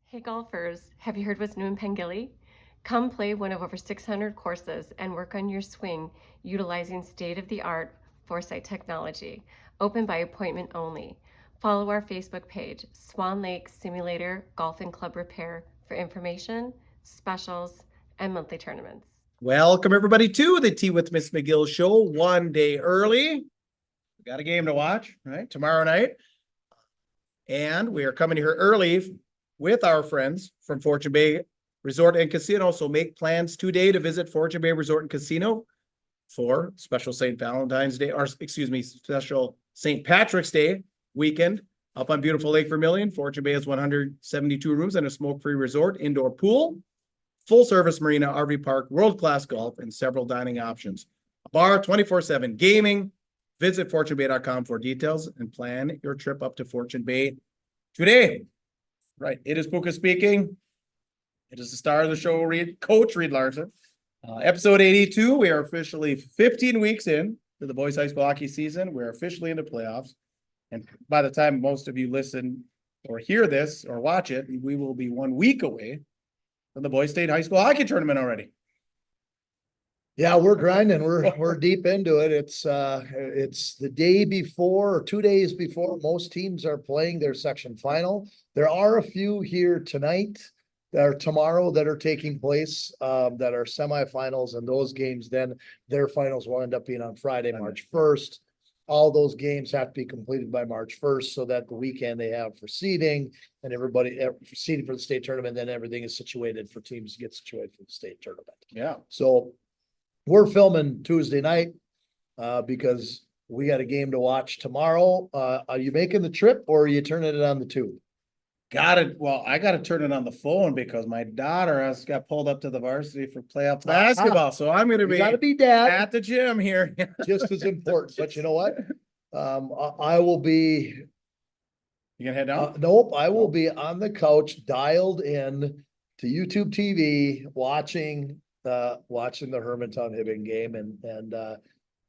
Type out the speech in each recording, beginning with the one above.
Hey golfers, have you heard what's new in Pengilly? Come play one of over 600 courses and work on your swing utilizing state-of-the-art Foresight technology. Open by appointment only. Follow our Facebook page, Swan Lake Simulator Golf and Club Repair, for information, specials, and monthly tournaments. Welcome everybody to the Tea with Ms McGill Show. One day early. We got a game to watch, right? Tomorrow night. And we are coming here early with our friends from Fortune Bay Resort and Casino. So make plans today to visit Fortune Bay Resort and Casino for special St. Valentine's Day, or excuse me, special St. Patrick's Day weekend up on beautiful Lake Vermilion. Fortune Bay has 172 rooms and a smoke-free resort, indoor pool, full-service marina, RV park, world-class golf, and several dining options. A bar, 24/7 gaming. Visit fortunebay.com for details and plan your trip up to Fortune Bay today. Right, it is Puka speaking. It is the star of the show, Coach Reed Larson. Episode 82, we are officially 15 weeks in to the boys high school hockey season. We're officially into playoffs. And by the time most of you listen or hear this or watch it, we will be 1 week away from the boys state high school hockey tournament already. Yeah, we're grinding. We're deep into it. It's the day before or 2 days before most teams are playing their section final. There are a few here tonight or tomorrow that are taking place that are semifinals, and those games then their finals will end up being on Friday, March 1st. All those games have to be completed by March 1st so that the weekend they have for seeding and everybody for seeding for the state tournament, then everything is situated for teams to get situated for the state tournament. Yeah. So we're filming Tuesday night because we got a game to watch tomorrow. Are you making the trip or are you turning it on the tube? Well, I got to turn it on the phone because my daughter has got pulled up to the varsity for playoff basketball. So I'm going to You gotta be dad. at the gym here. Just as important, but you know what? I will be, You gonna head down? nope, I will be on the couch dialed in to YouTube TV, watching the Hermantown Hibbing game.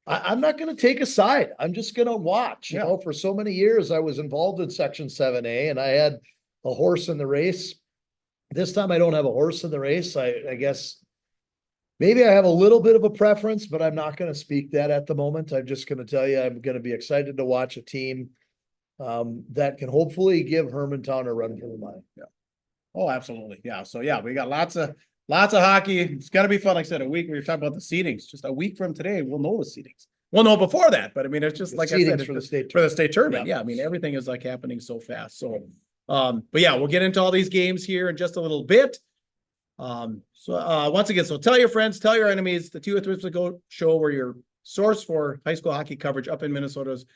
I'm not gonna take a side. I'm just gonna watch, you know, for so many years I was involved in section 7A and I had a horse in the race. This time I don't have a horse in the race. I guess maybe I have a little bit of a preference, but I'm not going to speak that at the moment. I'm just going to tell you, I'm going to be excited to watch a team that can hopefully give Hermantown a run for the money. Yeah. Oh, absolutely. Yeah. So yeah, we got lots of hockey. It's gonna be fun. Like I said, a week. We were talking about the seedings. Just a week from today, we'll know the seedings. We'll know before that, but I mean, it's just The like I said, seedings for the state tournament. Yeah. Yeah. I mean, everything is like happening so fast. So, but yeah, we'll get into all these games here in just a little bit. Once again, so tell your friends, tell your enemies, the Tea with Ms McGill Show, where your source for high school hockey coverage up in Minnesota's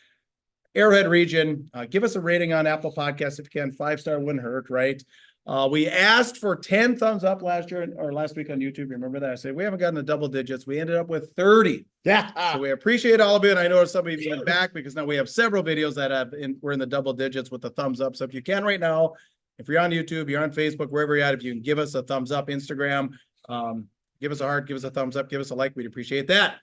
Arrowhead region. Give us a rating on Apple Podcasts if you can. 5-star wouldn't hurt, right? We asked for 10 thumbs up last week on YouTube. Remember that? I said we haven't gotten the double digits. We ended up with 30. Yeah. So we appreciate all of it. I know some of you went back because now we have several videos that we're in the double digits with the thumbs up. So if you can right now, if you're on YouTube, you're on Facebook, wherever you're at, if you can give us a thumbs up, Instagram, give us a heart, give us a thumbs up, give us a like. We'd appreciate that.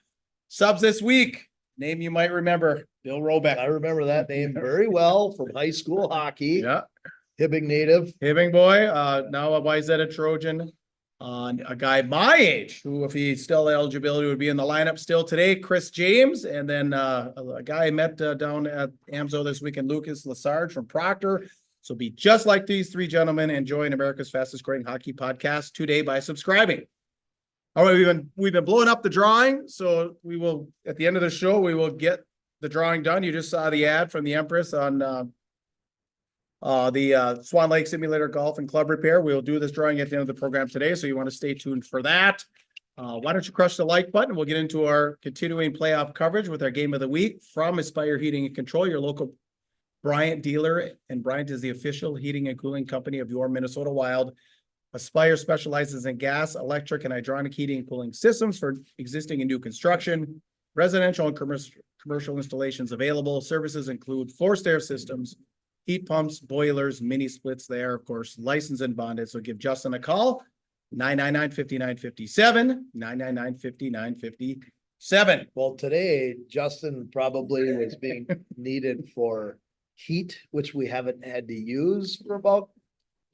Subs this week, name you might remember, Bill Robeck. I remember that name very well from high school hockey. Yeah. Hibbing native. Hibbing boy, now a Wyzetta Trojan. A guy my age, who if he's still eligibility would be in the lineup still today, Chris James. And then a guy I met down at AMSO this weekend, Lucas Lassard from Proctor. So be just like these three gentlemen enjoying America's fastest growing hockey podcast today by subscribing. All right, we've been blowing up the drawing. So we will, at the end of the show, we will get the drawing done. You just saw the ad from the Empress on the Swan Lake Simulator Golf and Club Repair. We'll do this drawing at the end of the program today, so you want to stay tuned for that. Why don't you crush the like button? We'll get into our continuing playoff coverage with our game of the week from Aspire Heating and Control, your local Bryant dealer. And Bryant is the official heating and cooling company of your Minnesota Wild. Aspire specializes in gas, electric, and hydronic heating and cooling systems for existing and new construction, residential and commercial installations available. Services include forced air systems, heat pumps, boilers, mini splits there, of course, licensed and bonded. So give Justin a call, 999-5957, 999-5957. Well, today, Justin probably was being needed for heat, which we haven't had to use for about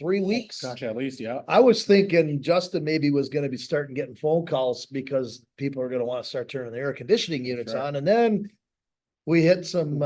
3 weeks. Gosh, at least, yeah. I was thinking Justin maybe was gonna be starting getting phone calls because people are gonna want to start turning the air conditioning units Sure. on, and then we hit some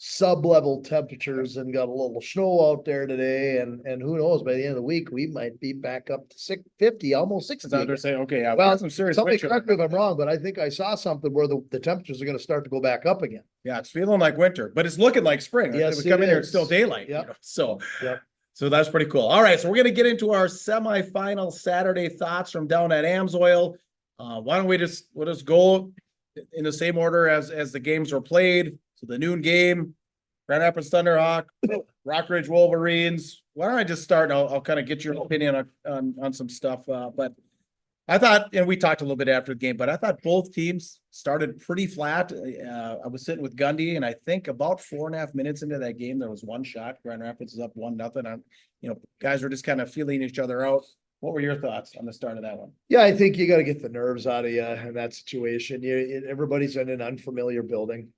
sub-level temperatures and got a little snow out there today, and who knows, by the end of the week, we might be back up to 50, almost 60. Is that what they're saying? Okay, yeah. we Well, got some serious somebody wind chill. correct me if I'm wrong, but I think I saw something where the temperatures are gonna start to go back up again. Yeah, it's feeling like winter, but it's looking like spring. Yes, We come it in here, it's still is. daylight. Yep. So, Yep. so that's pretty cool. All right, so we're gonna get into our semifinal Saturday thoughts from down at Amsoil. Why don't we'll just go in the same order as the games were played. So the noon game, Grand Rapids Thunderhawk, Rockridge Wolverines. Why don't I just start and I'll kind of get your opinion on some stuff. But I thought, and we talked a little bit after the game, but I thought both teams started pretty flat. I was sitting with Gundy, and I think about 4.5 minutes into that game, there was one shot. Grand Rapids is up 1-0. Guys were just kind of feeling each other out. What were your thoughts on the start of that one? Yeah, I think you got to get the nerves out of you in that situation. Everybody's in an unfamiliar building.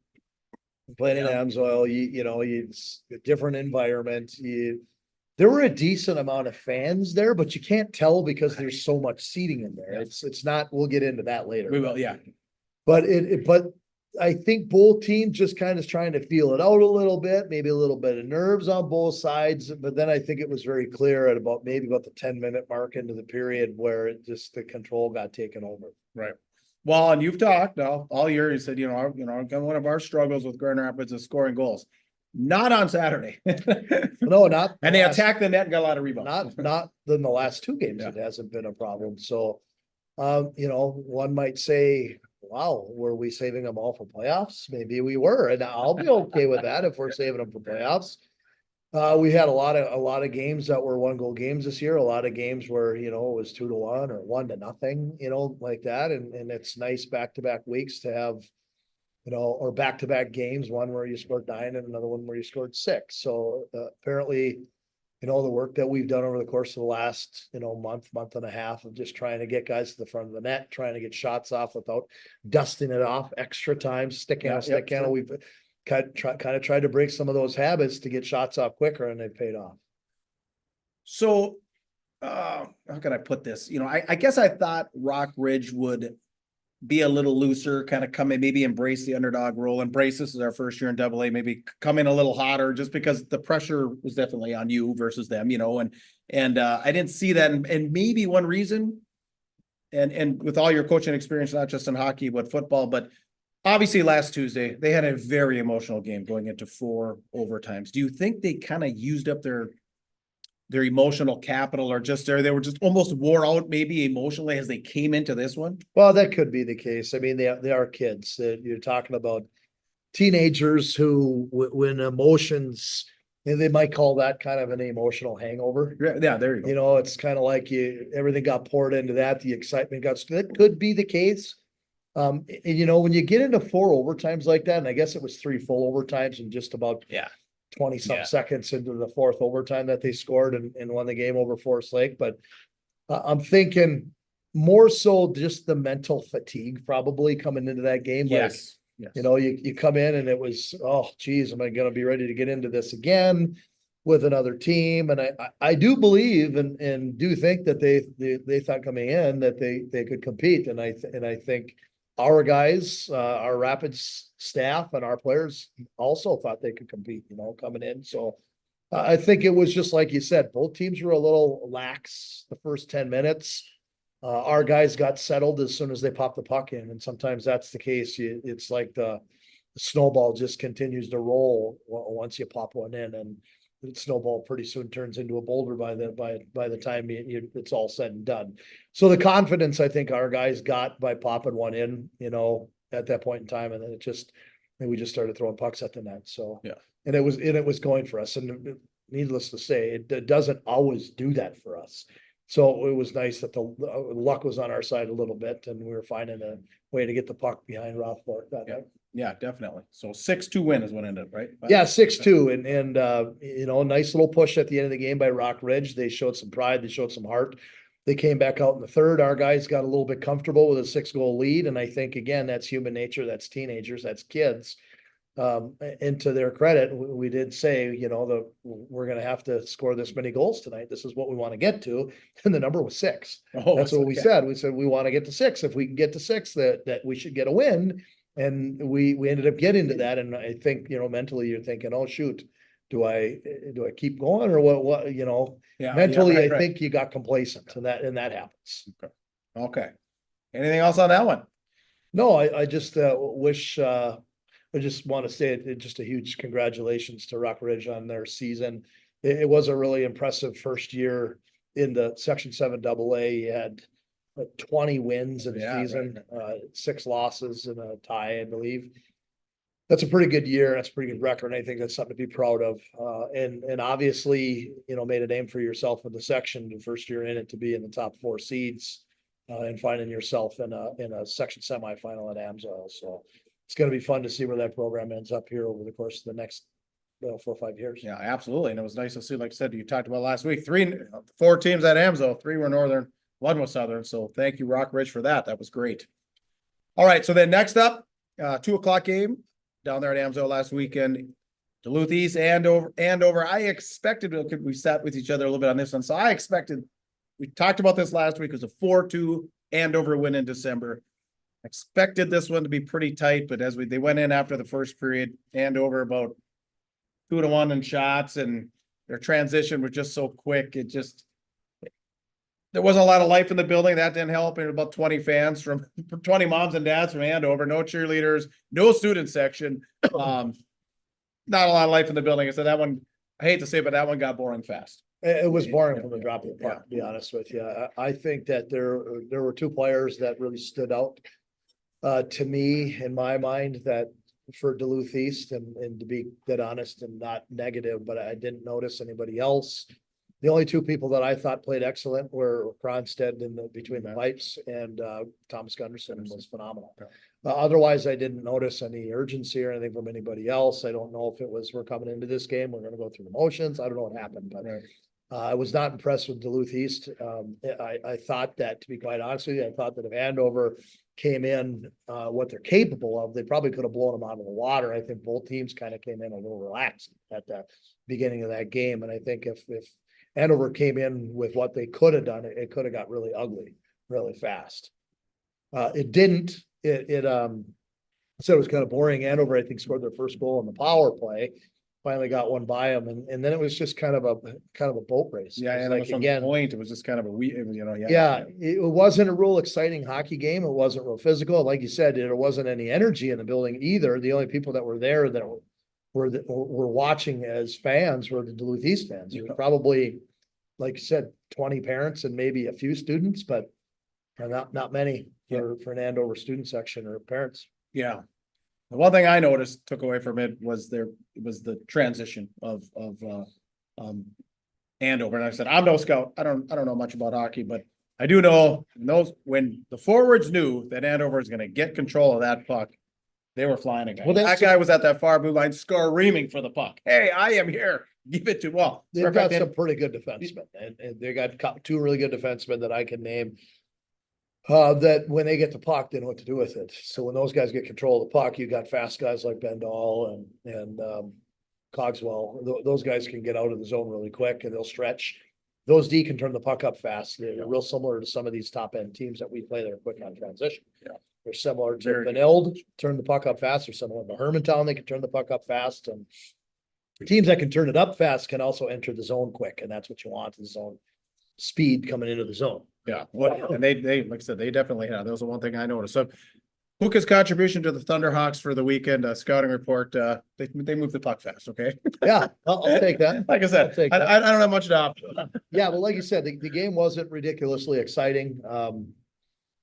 Playing in Yeah. Amsoil, it's a different environment. There were a decent amount of fans there, but you can't tell because there's so much seating in there. Yeah. It's not, we'll get into that later. We will, yeah. But but I think both teams just kind of trying to feel it out a little bit, maybe a little bit of nerves on both sides. But then I think it was very clear at about the 10-minute mark into the period where the control got taken over. Right. Well, and you've talked all year. You said, one of our struggles with Grand Rapids is scoring goals. Not on Saturday. No, not. And they attacked the net and got a lot of rebounds. Not in the last two games. Yeah. It hasn't been a problem. So, one might say, wow, were we saving them all for playoffs? Maybe we were, and I'll be okay with that if we're saving them for playoffs. We had a lot of games that were 1-goal games this year. A lot of games where it was 2-1 or 1-0, like that. And it's nice back-to-back weeks to have, or back-to-back games, one where you scored 9 and another one where you scored 6. So apparently, the work that we've done over the course of the last, month and a half of just trying to get guys to the front of the net, trying to get shots off without dusting it off extra times, stick handle. We've kind of tried to break some of those habits to get shots off quicker, and they've paid off. So, how can I put this? I guess I thought Rockridge would be a little looser, kind of come in, maybe embrace the underdog role, embrace this is our first year in AA, maybe come in a little hotter just because the pressure was definitely on you versus them, and I didn't see that. And maybe one reason, and with all your coaching experience, not just in hockey, but football, but obviously last Tuesday, they had a very emotional game going into 4 overtimes. Do you think they kind of used up their emotional capital, or they were just almost wore out maybe emotionally as they came into this one? Well, that could be the case. I mean, they are kids. You're talking about teenagers who, when emotions, and they might call that kind of an emotional hangover. Yeah, there you go. It's kind of like everything got poured into that. The excitement that could be the case. And when you get into 4 overtimes like that, and I guess it was 3 full overtimes in just about 20 some seconds into the 4th overtime that they scored and won the game over Forest Lake. But I'm thinking more so just the mental fatigue probably coming into that game. Yes. You come in and it was, oh geez, am I going to be ready to get into this again with another team? And I do believe and do think that they thought coming in that they could compete. And I think our guys, our Rapids staff and our players also thought they could compete, coming in. So I think it was just like you said, both teams were a little lax the first 10 minutes. Our guys got settled as soon as they popped the puck in. And sometimes that's the case. It's like the snowball just continues to roll once you pop one in, and the snowball pretty soon turns into a boulder by the time it's all said and done. So the confidence I think our guys got by popping one in, at that point in time, and then we just started throwing pucks at the net. So yeah, and it was going for us. And needless to say, it doesn't always do that for us. So it was nice that the luck was on our side a little bit, and we were finding a way to get the puck behind Rothbard that night. Yeah, definitely. So 6-2 win is what ended up, right? Yeah, 6-2. And nice little push at the end of the game by Rockridge. They showed some pride, they showed some heart. They came back out in the 3rd. Our guys got a little bit comfortable with a 6-goal lead. And I think, again, that's human nature. That's teenagers, that's kids. And to their credit, we did say, you know, we're gonna have to score this many goals tonight. This is what we want to get to. And the number was 6. Oh, That's what we okay. said. We said, we want to get to 6. If we can get to 6, that we should get a win. And we ended up getting to that. And I think, you know, mentally you're thinking, oh, shoot, do I keep going or what, you know, Yeah, mentally, right, I right. think you got complacent and that happens. Okay. Anything else on that one? No, I just wish, I just want to say just a huge congratulations to Rock Ridge on their season. It was a really impressive first year in the Section 7 AA. You had 20 wins in the Yeah, right, season, 6 losses and a tie, I believe. That's a pretty good year. That's a pretty good record. And I think that's something to be proud of. And obviously, you know, made a name for yourself in the section, the first year in it to be in the top 4 seeds, and finding yourself in a section semifinal at Amsoil. So it's going to be fun to see where that program ends up here over the course of the next 4 or 5 years. Yeah, absolutely. And it was nice to see, like I said, you talked about last week, 4 teams at Amsoil, 3 were Northern, 1 was Southern. So thank you, Rock Ridge, for that. That was great. All right. So then next up, 2:00 game down there at Amsoil last weekend, Duluth East and over. I expected, we sat with each other a little bit on this one. So I expected, we talked about this last week, it was a 4-2 Andover win in December. Expected this one to be pretty tight, but as they went in after the first period, Andover about 2-1 in shots, and their transition was just so quick. There wasn't a lot of life in the building. That didn't help. And about 20 fans from 20 moms and dads from Andover, no cheerleaders, no student section. Not a lot of life in the building. I said that one, I hate to say it, but that one got boring fast. It was boring from the drop of the puck, to be honest with you. I think that there were 2 players that really stood out to me in my mind that for Duluth East, and to be dead honest and not negative, but I didn't notice anybody else. The only 2 people that I thought played excellent were Cronstead between the pipes, and Thomas Gunderson was phenomenal. Otherwise, I didn't notice any urgency or anything from anybody else. I don't know if it was, we're coming into this game, we're going to go through the motions. I don't know what happened, but I was not impressed with Duluth East. I thought that, to be quite honest with you, I thought that if Andover came in what they're capable of, they probably could have blown them out of the water. I think both teams kind of came in a little relaxed at the beginning of that game. And I think if Andover came in with what they could have done, it could have got really ugly really fast. It didn't. It said it was kind of boring. Andover, I think, scored their first goal in the power play. Finally got one by them, and then it was just kind of a boat race. Yeah, and like, from again, the point, it was just kind of yeah, it wasn't a real exciting hockey game. It wasn't real physical. Like you said, there wasn't any energy in the building either. The only people that were there that were watching as fans were the Duluth East fans. It was probably, like you said, 20 parents and maybe a few students, but not many for an Andover student section or parents. Yeah. The one thing I noticed, took away from it was the transition of Andover. And I said, I'm no scout. I don't know much about hockey, but I do know when the forwards knew that Andover is going to get control of that puck, they were flying again. Well, that guy was at that far blue line screaming for the puck. Hey, I am here. Give it to They've got some pretty good defensemen, and they got 2 really good defensemen that I can name. That when they get the puck, they know what to do with it. So when those guys get control of the puck, you got fast guys like Bendall and Cogswell. Those guys can get out of the zone really quick and they'll stretch. Those D can turn the puck up fast. They're real similar to some of these top end teams that we play that are quick on transition. Yeah. They're similar to Benilde, turn the puck up fast. They're similar to Hermantown. They can turn the puck up fast, and teams that can turn it up fast can also enter the zone quick. And that's what you want, the zone speed coming into the zone. Yeah, and they like I said, they definitely have. That was the one thing I noticed. So, Luca's contribution to the Thunderhawks for the weekend scouting report. They moved the puck fast. Okay. Yeah, I'll take that. Like I said, I don't have much to offer. Yeah, well, like you said, the game wasn't ridiculously exciting.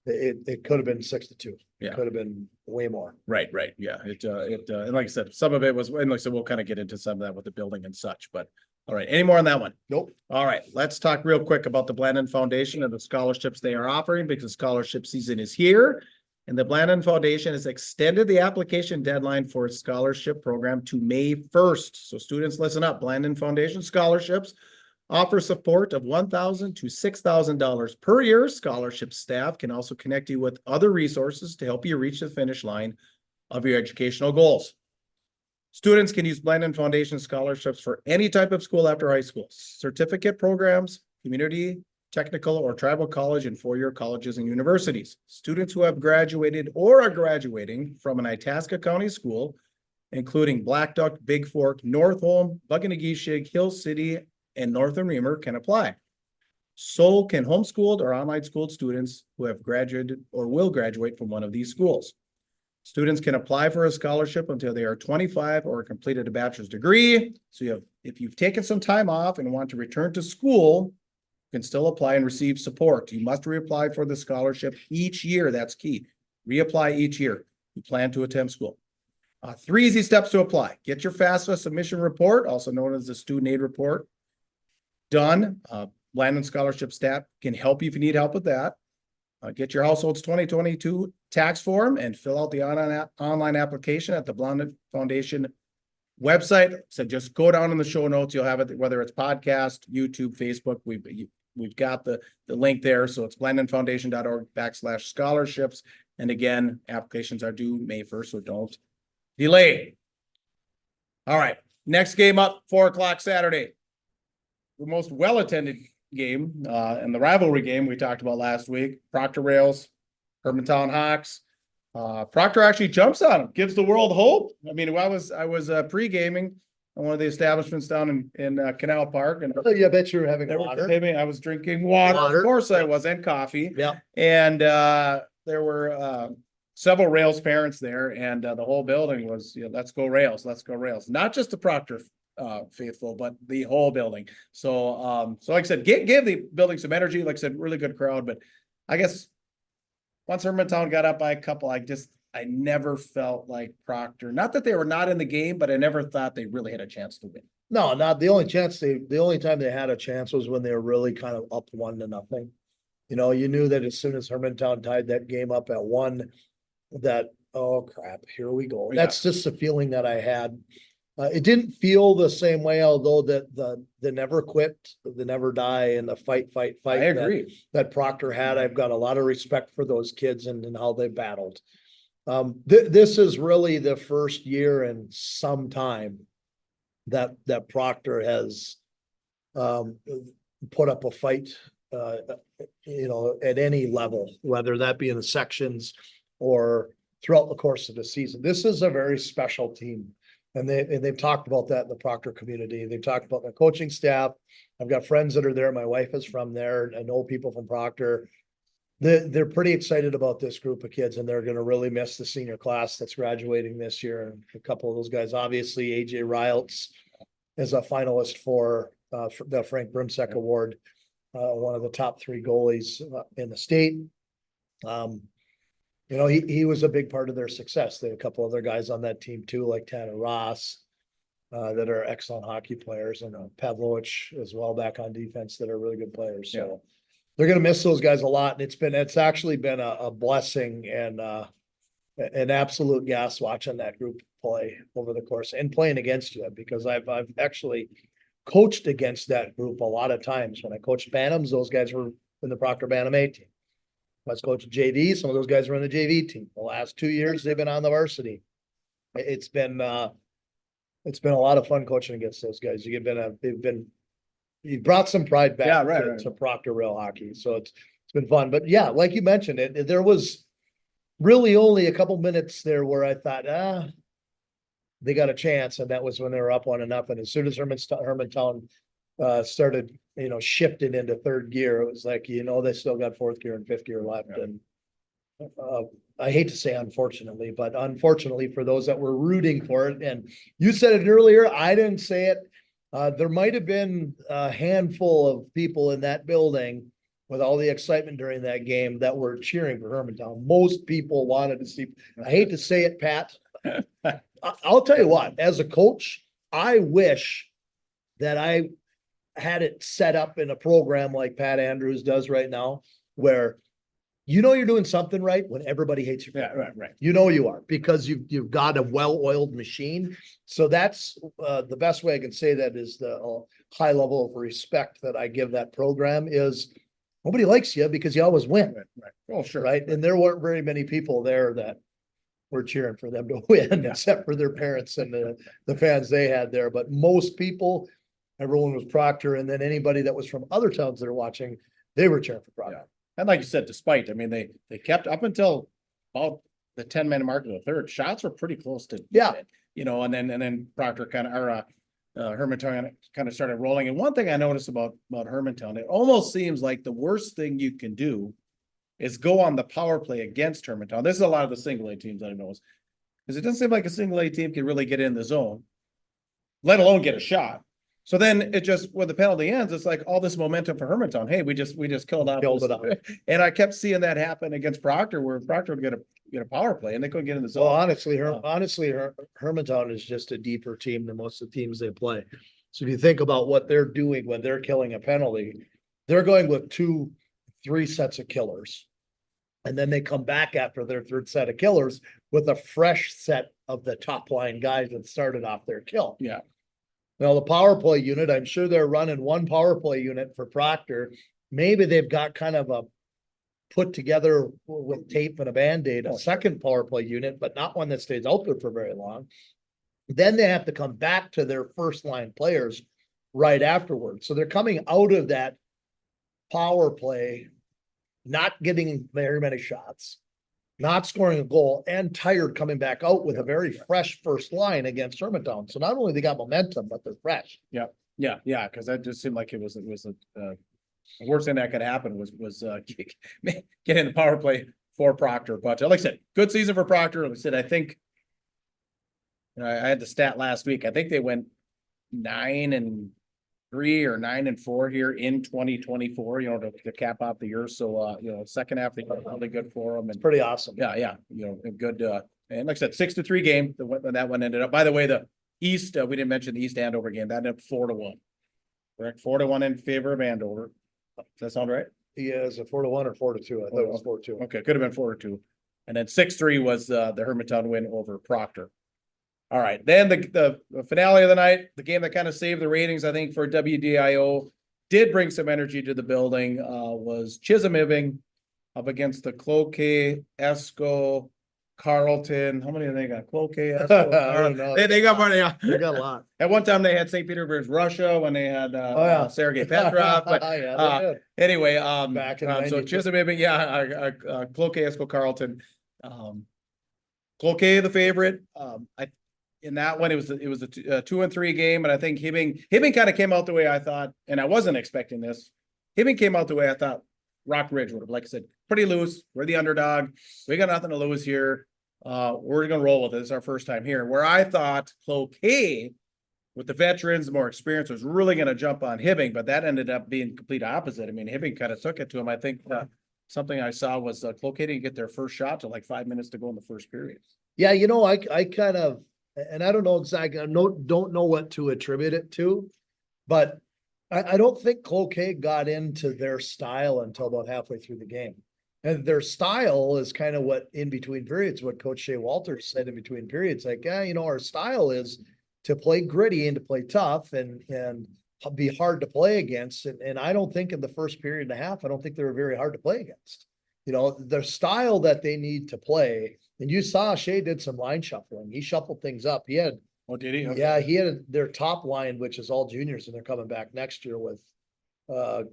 It could have been 6-2. Yeah. It could have been way more. Right. Yeah. And like I said, some of it was, and like I said, we'll kind of get into some of that with the building and such, but all right. Any more on that one? Nope. All right. Let's talk real quick about the Blandon Foundation and the scholarships they are offering, because scholarship season is here. And the Blandon Foundation has extended the application deadline for its scholarship program to May 1st. So students, listen up. Blandon Foundation scholarships offer support of $1,000 to $6,000 per year. Scholarship staff can also connect you with other resources to help you reach the finish line of your educational goals. Students can use Blendon Foundation scholarships for any type of school after high school, certificate programs, community, technical, or tribal college and four-year colleges and universities. Students who have graduated or are graduating from an Itasca County school, including Black Duck, Big Fork, North Holm, Buckinagishig, Hill City, and Northern Reamer can apply. So can homeschooled or online schooled students who have graduated or will graduate from one of these schools. Students can apply for a scholarship until they are 25 or completed a bachelor's degree. So if you've taken some time off and want to return to school, you can still apply and receive support. You must reapply for the scholarship each year. That's key. Reapply each year. You plan to attend school. 3 easy steps to apply. Get your FAFSA submission report, also known as the student aid report, done. Blendon Scholarship staff can help you if you need help with that. Get your household's 2022 tax form and fill out the online application at the Blendon Foundation website. So just go down in the show notes. You'll have it, whether it's podcast, YouTube, Facebook. We've got the link there. So it's blendonfoundation.org/scholarships. And again, applications are due May 1st, so don't delay. All right. Next game up, 4:00 Saturday. The most well-attended game and the rivalry game we talked about last week. Proctor Rails, Hermantown Hawks. Proctor actually jumps on them, gives the world hope. I mean, I was pre-gaming at one of the establishments down in Canal Park, and Oh, yeah, I bet you were having water. I was drinking water. Of course, I was, and coffee. Yeah. And there were several Rails parents there, and the whole building was, let's go Rails, let's go Rails. Not just the Proctor faithful, but the whole building. So like I said, give the building some energy. Like I said, really good crowd. But I guess once Hermantown got up by a couple, I never felt like Proctor, not that they were not in the game, but I never thought they really had a chance to win. No, not the only chance the only time they had a chance was when they were really kind of up 1-0. You knew that as soon as Hermantown tied that game up at 1, that, oh crap, here we go. Yeah. That's just the feeling that I had. It didn't feel the same way, although the never quit, the never die, and the fight. I agree. That Proctor had. I've got a lot of respect for those kids and how they battled. This is really the first year in some time that Proctor has put up a fight, at any level, whether that be in the sections or throughout the course of the season. This is a very special team. And they've talked about that in the Proctor community. They've talked about the coaching staff. I've got friends that are there. My wife is from there. I know people from Proctor. They're pretty excited about this group of kids, and they're going to really miss the senior class that's graduating this year. And a couple of those guys, obviously, AJ Riles is a finalist for the Frank Brimsek Award, one of the top 3 goalies in the state. He was a big part of their success. They had a couple other guys on that team too, like Tanner Ross, that are excellent hockey players, and Pavlovich as well back on defense that are really good players. So they're going to miss those guys a lot. And it's actually been a blessing and an absolute gas watching that group play over the course and playing against you, because I've actually coached against that group a lot of times. When I coached Bantams, those guys were in the Proctor Bantam A team. Let's coach JV. Some of those guys were in the JV team. The last 2 years, they've been on the varsity. It's been a lot of fun coaching against those guys. You brought some pride back to Proctor Rail hockey. So it's been fun. But yeah, like you mentioned, there was really only a couple minutes there where I thought, they got a chance, and that was when they were up 1-0. And as soon as Hermantown started, shifted into third gear, it was like, they still got fourth gear and fifth gear left. Yeah. And I hate to say unfortunately, but unfortunately for those that were rooting for it, and you said it earlier, I didn't say it. There might have been a handful of people in that building with all the excitement during that game that were cheering for Hermantown. Most people wanted to see, I hate to say it, Pat. I'll tell you what, as a coach, I wish that I had it set up in a program like Pat Andrews does right now, where you're doing something right when everybody hates you. Yeah, right. You are, because you've got a well-oiled machine. So that's the best way I can say that is the high level of respect that I give that program is nobody likes you because you always win. Right. Oh, sure. Right. And there weren't very many people there that were cheering for them to win, except for their parents and the fans they had there. But most people, everyone was Proctor, and then anybody that was from other towns that are watching, they were cheering for Proctor. Yeah. And like you said, despite, I mean, they kept up until about the 10-minute mark of the third, shots were pretty close to. Yeah. You know, and then Proctor kind of, or Hermantown kind of started rolling. And one thing I noticed about Hermantown, it almost seems like the worst thing you can do is go on the power play against Hermantown. This is a lot of the single A teams I know, because it doesn't seem like a single A team can really get in the zone, let alone get a shot. So then it just, when the penalty ends, it's like all this momentum for Hermantown. Hey, we just killed it out. And I kept seeing that happen against Proctor, where Proctor would get a power play and they couldn't get in the zone. Well, honestly, Hermantown is just a deeper team than most of the teams they play. So if you think about what they're doing when they're killing a penalty, they're going with 2-3 sets of killers. And then they come back after their third set of killers with a fresh set of the top line guys that started off their kill. Yeah. Now, the power play unit, I'm sure they're running one power play unit for Proctor. Maybe they've got kind of a put together with tape and a Band-Aid, a second power play unit, but not one that stays out there for very long. Then they have to come back to their first line players right afterwards. So they're coming out of that power play, not getting very many shots, not scoring a goal, and tired coming back out with a very fresh first line against Hermantown. So not only they got momentum, but they're fresh. Yeah, because that just seemed like it was the worst thing that could happen was getting the power play for Proctor. But like I said, good season for Proctor. Like I said, I think, you know, I had the stat last week. I think they went 9-3 or 9-4 here in 2024, you know, to cap off the year. So, you know, second half, they got really good for them. And Pretty awesome. yeah, you know, a good, and like I said, 6-3 game, that one ended up. By the way, the East, we didn't mention the East Andover game, that ended up 4-1. Correct, 4-1 in favor of Andover. Does that sound right? Yeah, is it 4-1 or 4-2? I thought it was 4-2. Okay, could have been 4-2. And then 6-3 was the Hermantown win over Proctor. All right, then the finale of the night, the game that kind of saved the ratings, I think, for WDIO, did bring some energy to the building, was Chisholm Hibbing up against the Cloquet, Esco, Carleton. How many have they got? Cloquet, Esco, I don't know. They got more. Yeah. They got a lot. At one time they had St. Petersburg's Russia when they had Sergei Petrov. But Yeah, they did. anyway, Back in so 92. Chisholm Hibbing, Cloquet, Esco, Carleton. Cloquet the favorite. In that one, it was a 2-3 game, and I think Hibbing kind of came out the way I thought, and I wasn't expecting this. Hibbing came out the way I thought Rock Ridge would have. Like I said, pretty loose. We're the underdog. We got nothing to lose here. We're gonna roll with it. It's our first time here. Where I thought Cloquet, with the veterans, the more experience, was really gonna jump on Hibbing, but that ended up being complete opposite. I mean, Hibbing kind of took it to him. I think something I saw was Cloquet didn't get their first shot till like 5 minutes to go in the first period. Yeah, you know, I kind of, and I don't know exactly, I don't know what to attribute it to, but I don't think Cloquet got into their style until about halfway through the game. And their style is kind of what in between periods, what Coach Shea Walters said in between periods, like, you know, our style is to play gritty and to play tough and be hard to play against. And I don't think in the first period and a half, I don't think they were very hard to play against. You know, the style that they need to play. And you saw Shea did some line shuffling. He shuffled things up. He had, Oh, did he? Okay. yeah, he had their top line, which is all juniors, and they're coming back next year with, I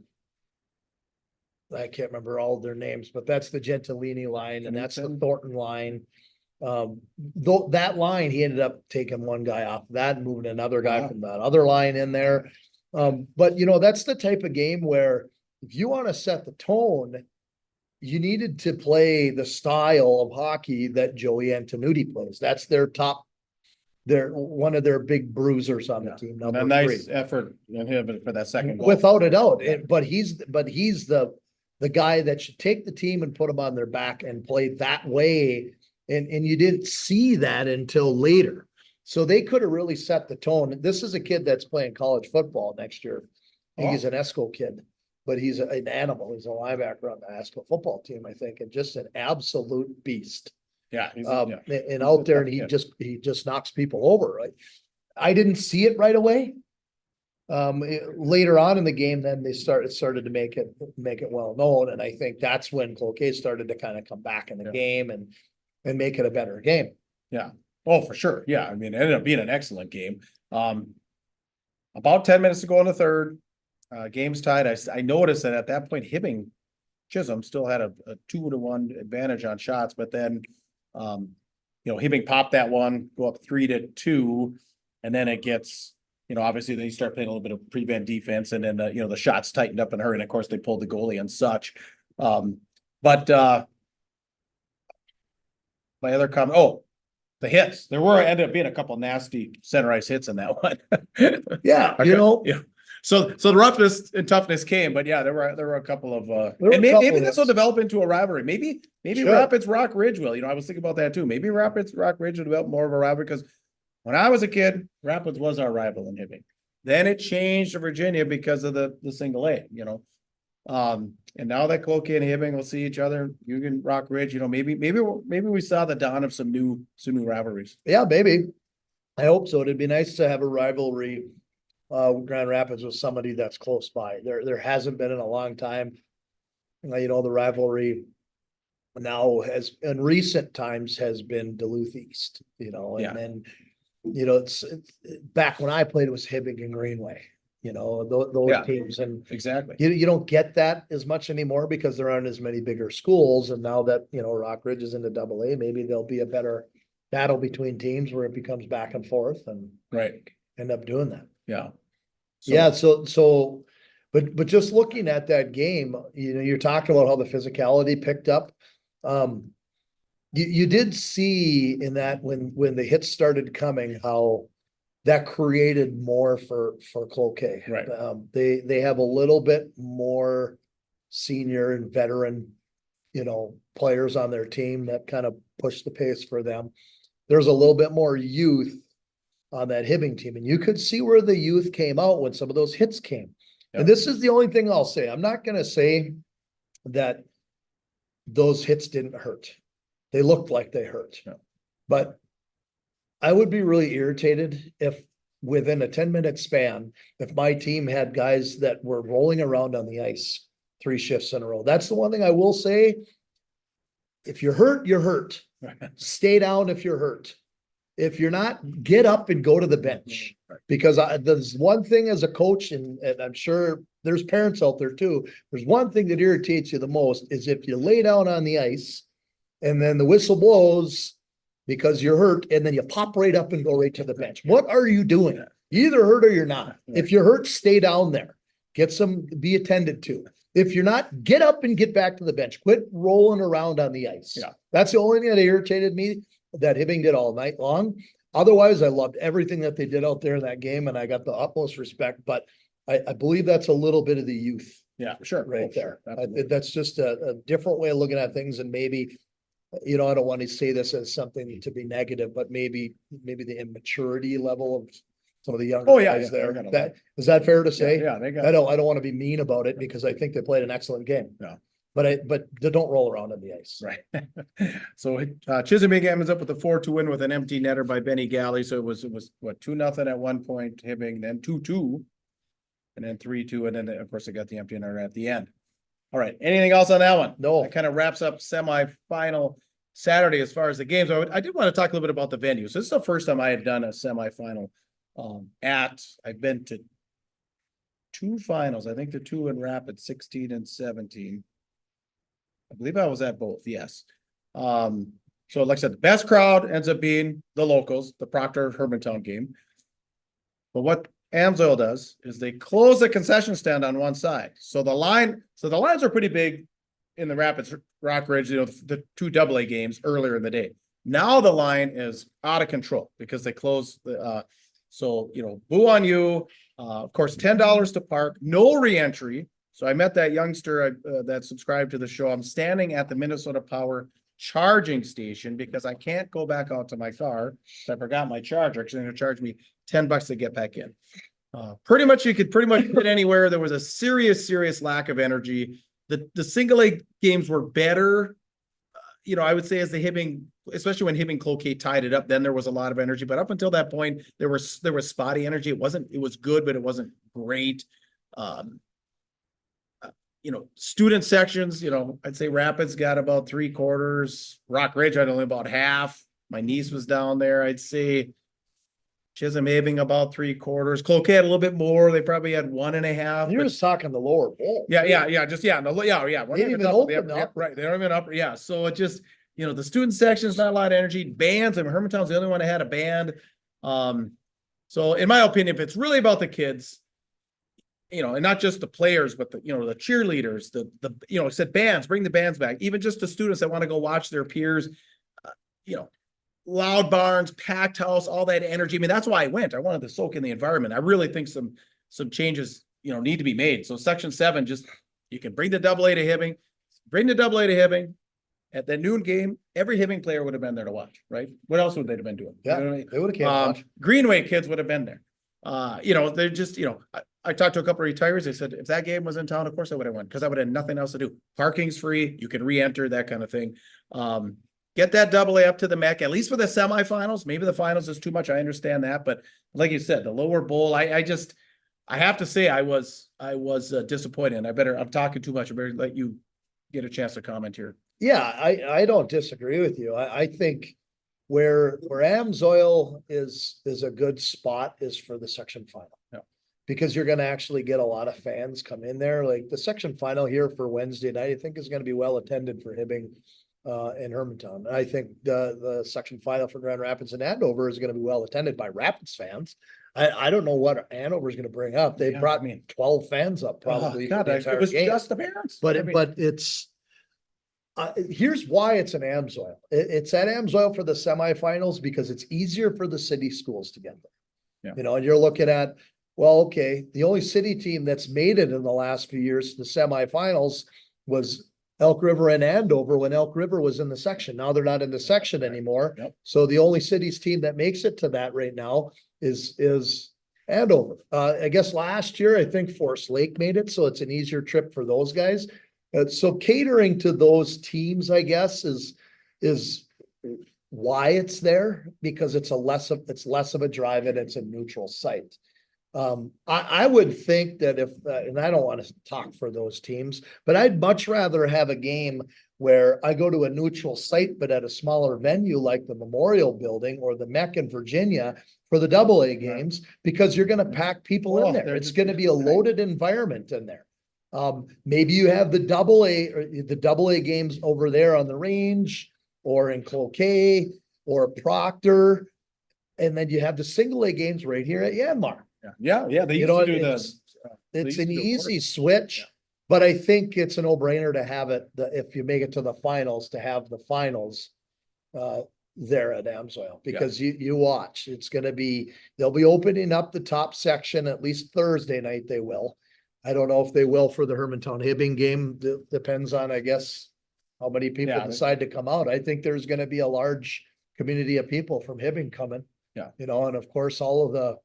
can't remember all their names, but that's the Gentilini line and that's the Thornton line. Though that line, he ended up taking one guy off that and moving another guy from that other line in there. But you know, that's the type of game where if you want to set the tone, you needed to play the style of hockey that Joey Antonucci plays. That's their top, one of their big bruisers on the team. And a nice effort in him for that second goal. Without a doubt. But he's the guy that should take the team and put them on their back and play that way. And you didn't see that until later. So they could have really set the tone. This is a kid that's playing college football next year. I think he's an ESCO kid. But he's an animal. He's a linebacker on the ESCO football team, I think, and just an absolute beast. Yeah. And out there, and he just knocks people over. Right? I didn't see it right away. Later on in the game, then they started to make it well known, and I think that's when Cloquet started to kind of come back in the game, and and make it a better game. Yeah. Oh, for sure. Yeah. I mean, it ended up being an excellent game. About 10 minutes to go in the third, game's tied. I noticed that at that point, Hibbing Chisholm still had a 2-1 advantage on shots, but then, Hibbing popped that one, go up 3-2, and then it gets, obviously they start playing a little bit of prevent defense, and then, the shots tightened up in a hurry, and of course they pulled the goalie and such. But my other comment, the hits. There ended up being a couple nasty center ice hits in that one. Yeah, Yeah. So the roughness and toughness came, but yeah, there were a couple of and maybe this will develop into a rivalry. Maybe Sure. Rapids Rock Ridge will. I was thinking about that too. Maybe Rapids Rock Ridge will develop more of a rivalry, because when I was a kid, Rapids was our rival in Hibbing. Then it changed to Virginia because of the single A, and now that Cloquet and Hibbing will see each other, Union Rock Ridge, maybe we saw the dawn of some new rivalries. Yeah, maybe. I hope so. It'd be nice to have a rivalry, Grand Rapids with somebody that's close by. There hasn't been in a long time. The rivalry now in recent times has been Duluth East, and Yeah. then, it's back when I played, it was Hibbing and Greenway, those Yeah. teams, and Exactly. you don't get that as much anymore because there aren't as many bigger schools. And now that, Rock Ridge is into AA, maybe there'll be a better battle between teams where it becomes back and forth and Right. end up doing that. Yeah. Yeah. But just looking at that game, you're talking about how the physicality picked up. You did see in that when the hits started coming, how that created more for Cloquet. Right. They have a little bit more senior and veteran, players on their team that kind of push the pace for them. There's a little bit more youth on that Hibbing team, and you could see where the youth came out when some of those hits came. Yeah. And this is the only thing I'll say. I'm not going to say that those hits didn't hurt. They looked like they hurt. Yeah. But I would be really irritated if within a 10-minute span, if my team had guys that were rolling around on the ice 3 shifts in a row. That's the one thing I will say. If you're hurt, you're hurt. Stay down if you're hurt. If you're not, get up and go to the bench. Because there's one thing as a coach, and I'm sure there's parents out there too. There's one thing that irritates you the most is if you lay down on the ice and then the whistle blows because you're hurt, and then you pop right up and go right to the bench. What are you doing? You either hurt or you're not. If you're hurt, stay down there. Be attended to. If you're not, get up and get back to the bench. Quit rolling around on the ice. Yeah. That's the only thing that irritated me that Hibbing did all night long. Otherwise, I loved everything that they did out there in that game, and I got the utmost respect. But I believe that's a little bit of the youth Yeah, sure. right Sure. there. That's just a different way of looking at things, and maybe, I don't want to say this as something to be negative, but maybe the immaturity level of some of the younger guys there. Is that fair to say? Yeah, they got. I don't want to be mean about it because I think they played an excellent game. Yeah. But they don't roll around on the ice. Right. So Chesapeake ends up with a 4-2 win with an empty netter by Benny Galley. So it was what, 2-0 at one point, Hibbing, then 2-2, and then 3-2, and then of course they got the empty netter at the end. All right. Anything else on that one? No. That kind of wraps up semifinal Saturday as far as the games. I did want to talk a little bit about the venue. So this is the first time I had done a semifinal. I've been to 2 finals. I think the 2 in Rapids, 16 and 17. I believe I was at both. Yes. So like I said, the best crowd ends up being the locals, the Proctor Hermantown game. But what Amsoil does is they close the concession stand on one side. So the lines are pretty big in the Rapids Rock Ridge, the 2 AA games earlier in the day. Now the line is out of control because they close the, boo on you. Of course, $10 to park, no reentry. So I met that youngster that subscribed to the show. I'm standing at the Minnesota Power charging station because I can't go back out to my car. So I forgot my charger. Actually, they're going to charge me $10 to get back in. You could pretty much get anywhere. There was a serious lack of energy. The single A games were better. I would say as the Hibbing, especially when Hibbing Cloquet tied it up, then there was a lot of energy. But up until that point, there was spotty energy. It was good, but it wasn't great. student sections, I'd say Rapids got about 3/4. Rock Ridge had only about half. My niece was down there. I'd say Chisholm Abing about 3/4. Cloquet had a little bit more. They probably had 1.5. You're just talking the lower bowl. Yeah. No, yeah. They didn't even open up. Right. They don't even upper. Yeah. So it just, the student section's not a lot of energy. Bands, and Hermantown's the only one that had a band. So in my opinion, if it's really about the kids, and not just the players, but the cheerleaders, I said bands, bring the bands back, even just the students that want to go watch their peers, loud barns, packed house, all that energy. I mean, that's why I went. I wanted to soak in the environment. I really think some changes, need to be made. So Section 7, you can bring the AA to Hibbing, at the noon game. Every Hibbing player would have been there to watch, right? What else would they have been doing? Yeah, they would have came watch. Greenway kids would have been there. They're just, I talked to a couple of retirees. They said, if that game was in town, of course I would have went, because I would have nothing else to do. Parking's free. You can re-enter, that kind of thing. Get that AA up to the MEC, at least for the semifinals. Maybe the finals is too much. I understand that. But like you said, the lower bowl, I have to say I was disappointed. I'm talking too much. I better let you get a chance to comment here. Yeah, I don't disagree with you. I think where Amsoil is a good spot is for the section final. Yeah. Because you're going to actually get a lot of fans come in there. Like the section final here for Wednesday night, I think is going to be well attended for Hibbing and Hermantown. I think the section final for Grand Rapids and Andover is going to be well attended by Rapids fans. I don't know what Andover is going to bring up. They brought me 12 fans up probably. God, it was game. just the parents. But it's here's why it's an Amsoil. It's at Amsoil for the semifinals because it's easier for the city schools to get there. Yeah. And you're looking at, well, okay, the only city team that's made it in the last few years, the semifinals, was Elk River and Andover when Elk River was in the section. Now they're not in the section anymore. Yep. So the only city's team that makes it to that right now is Andover. I guess last year, I think Forest Lake made it, so it's an easier trip for those guys. So catering to those teams, I guess, is why it's there, because it's less of a drive and it's a neutral site. I would think that and I don't want to talk for those teams, but I'd much rather have a game where I go to a neutral site, but at a smaller venue like the Memorial Building or the MEC in Virginia for the AA games, because you're going to pack people in there. It's going to be a loaded environment in there. Maybe you have the AA games over there on the range or in Cloquet or Proctor, and then you have the single A games right here at Yanmar. Yeah. They used to do it's an easy switch, but I think it's a no-brainer to have it, if you make it to the finals, to have the finals there at Amsoil, because you watch, they'll be opening up the top section at least Thursday night. They will. I don't know if they will for the Hermantown Hibbing game. Depends on, I guess, how many people decide to come out. I think there's going to be a large community of people from Hibbing coming. Yeah. And of course, all of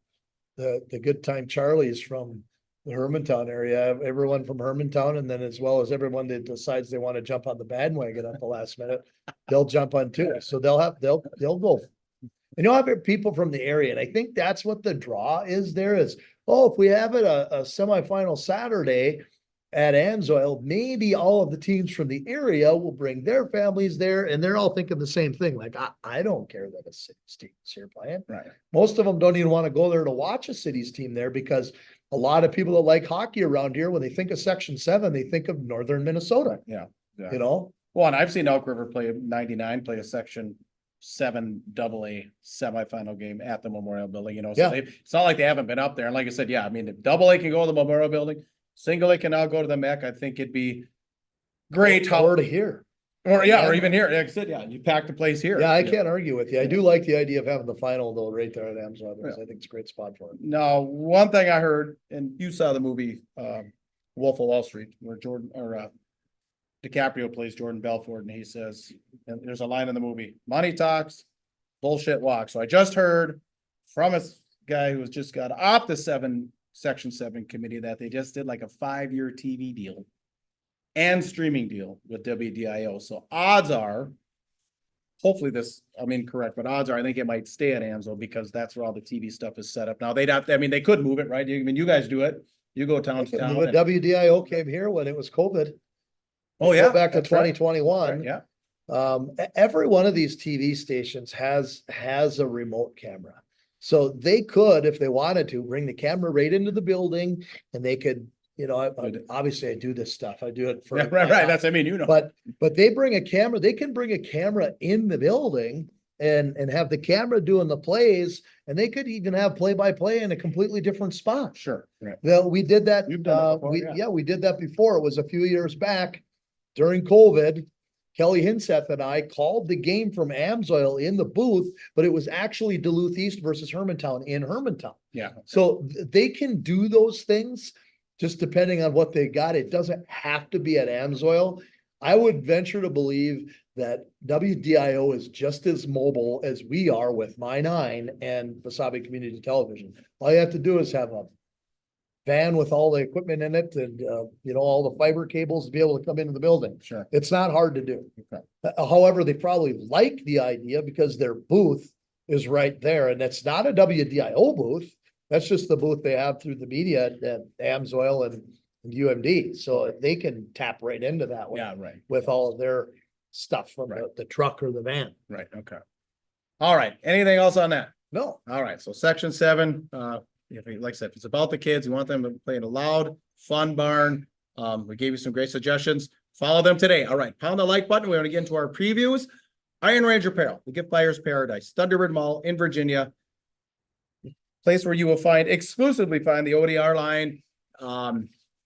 the good time Charlies from the Hermantown area, everyone from Hermantown, and then as well as everyone that decides they want to jump on the bandwagon at the last minute, they'll jump on too. So they'll go. And you'll have people from the area. And I think that's what the draw is there is, if we have it a semifinal Saturday at Amsoil, maybe all of the teams from the area will bring their families there, and they're all thinking the same thing. Like, I don't care that a city's team is here playing. Right. Most of them don't even want to go there to watch a city's team there, because a lot of people that like hockey around here, when they think of Section 7, they think of Northern Minnesota. Yeah. Well, and I've seen Elk River play a Section 7 AA semifinal game at the Memorial Building, so it's not like they haven't been up there. And like I said, I mean, if AA can go to the Memorial Building, single A can now go to the MEC. I think it'd be great. Or to here. Or even here. Like I said, you pack the place here. Yeah, I can't argue with you. I do like the idea of having the final though right there at Amsoil. I think it's a great spot for it. Now, one thing I heard, and you saw the movie Wolf of Wall Street, where DiCaprio plays Jordan Belfort, and he says, and there's a line in the movie, money talks, bullshit walks. So I just heard from a guy who's just got off the Section 7 committee that they just did like a 5-year TV deal and streaming deal with WDIO. So odds are, hopefully I'm incorrect, but odds are I think it might stay at Amsoil because that's where all the TV stuff is set up. Now they could move it, right? I mean, you guys do it. You go town to town. The WDIO came here when it was COVID. Oh, Go yeah. back to that's right. 2021. Yeah. Every one of these TV stations has a remote camera. So they could, if they wanted to, bring the camera right into the building and they could, obviously I do this stuff. I do it for. Yeah, right. That's, I mean, But they bring a camera, they can bring a camera in the building and have the camera doing the plays, and they could even have play-by-play in a completely different spot. Sure. Right. Well, we did that. You've done that before, yeah. We did that before. It was a few years back during COVID. Kelly Hinseth and I called the game from Amsoil in the booth, but it was actually Duluth East versus Hermantown in Hermantown. Yeah. So they can do those things just depending on what they got. It doesn't have to be at Amsoil. I would venture to believe that WDIO is just as mobile as we are with My 9 and Wasabi Community Television. All you have to do is have a van with all the equipment in it and, all the fiber cables to be able to come into the building. Sure. It's not hard to do. Okay. However, they probably like the idea because their booth is right there, and that's not a WDIO booth. That's just the booth they have through the media at Amsoil and UMD. So they can tap right into that one. Yeah, right. With all of their stuff from Right. the truck or the van. Right. Okay. All right. Anything else on that? No. All right. So section 7, like I said, if it's about the kids, you want them to play in a loud, fun barn. We gave you some great suggestions. Follow them today. All right. Pound the like button. We want to get into our previews. Iron Ranger Apparel, the Gift Buyer's Paradise, Thunderbird Mall in Virginia. Place where you will exclusively find the ODR line.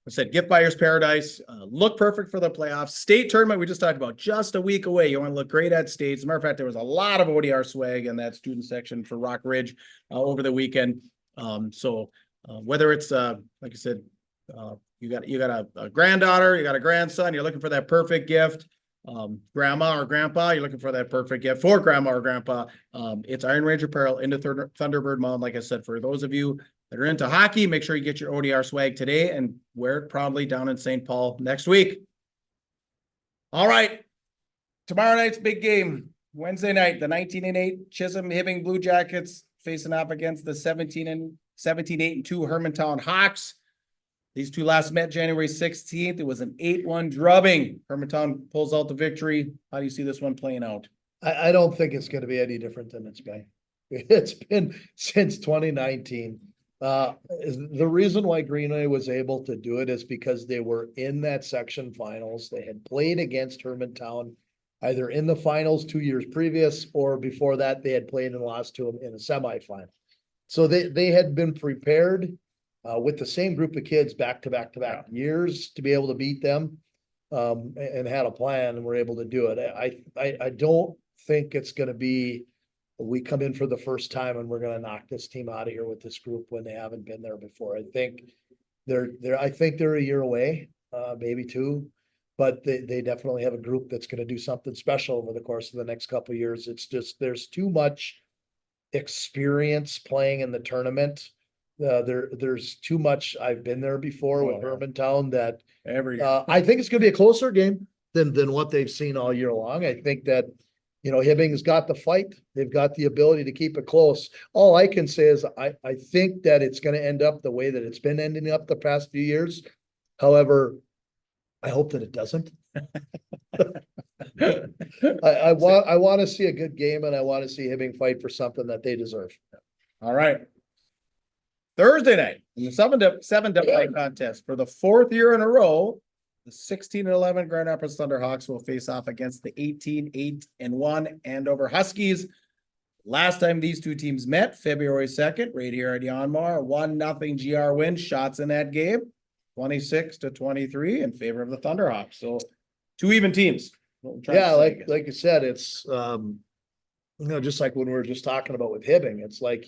I said Gift Buyer's Paradise, look perfect for the playoffs. State tournament, we just talked about, just a week away. You want to look great at states. As a matter of fact, there was a lot of ODR swag in that student section for Rock Ridge over the weekend. Whether it's, like I said, you got a granddaughter, you got a grandson, you're looking for that perfect gift. Grandma or grandpa, you're looking for that perfect gift for grandma or grandpa. It's Iron Ranger Apparel into Thunderbird Mall. Like I said, for those of you that are into hockey, make sure you get your ODR swag today and wear it proudly down in St. Paul next week. All right. Tomorrow night's big game. Wednesday night, the 19-8 Chisholm Hibbing Blue Jackets facing off against the 17-8-2 Hermantown Hawks. These two last met January 16th. It was an 8-1 drubbing. Hermantown pulls out the victory. How do you see this one playing out? I don't think it's going to be any different than it's been. It's been since 2019. The reason why Greenway was able to do it is because they were in that section finals. They had played against Hermantown either in the finals 2 years previous, or before that they had played and lost to them in a semifinal. So they had been prepared with the same group of kids back to back years to be able to beat them, and had a plan and were able to do it. I don't think it's going to be, we come in for the first time and we're going to knock this team out of here with this group when they haven't been there before. I think they're a year away, maybe 2, but they definitely have a group that's going to do something special over the course of the next couple of years. It's just, there's too much experience playing in the tournament. There's too much. I've been there before with Hermantown that I think it's going to be a closer game than what they've seen all year long. I think that, Hibbing's got the fight. They've got the ability to keep it close. All I can say is I think that it's going to end up the way that it's been ending up the past few years. However, I hope that it doesn't. I want to see a good game, and I want to see Hibbing fight for something that they deserve. All right. Thursday night in the 7-7 contest for the 4th year in a row, the 16-11 Grand Rapids Thunderhawks will face off against the 18-8-1 Andover Huskies. Last time these two teams met, February 2nd, right here at Yanmar, 1-0 GR win. Shots in that game, 26-23 in favor of the Thunderhawks. So 2 even teams. Yeah, like you said, it's just like when we were just talking about with Hibbing, it's like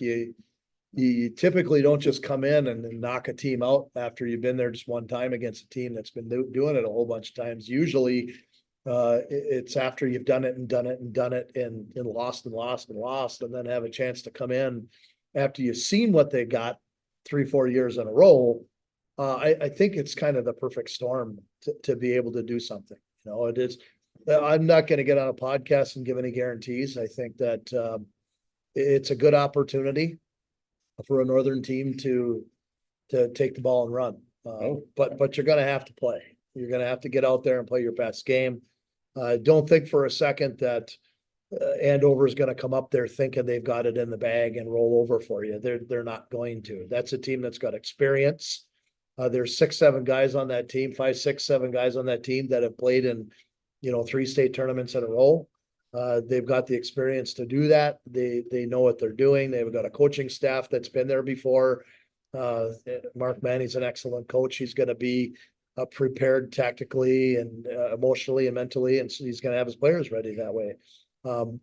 you typically don't just come in and then knock a team out after you've been there just one time against a team that's been doing it a whole bunch of times. Usually it's after you've done it and lost and then have a chance to come in after you've seen what they got 3-4 years in a row. I think it's kind of the perfect storm to be able to do something. It is. I'm not going to get on a podcast and give any guarantees. I think that it's a good opportunity for a northern team to take the ball and run. But you're gonna have to play. You're gonna have to get out there and play your best game. Don't think for a second that Andover is gonna come up there thinking they've got it in the bag and roll over for you. They're not going to. That's a team that's got experience. There's 6, 7 guys on that team, 5, 6, 7 guys on that team that have played in, 3 state tournaments in a row. They've got the experience to do that. They know what they're doing. They've got a coaching staff that's been there before. Mark Manny's an excellent coach. He's going to be prepared tactically and emotionally and mentally, and so he's going to have his players ready that way.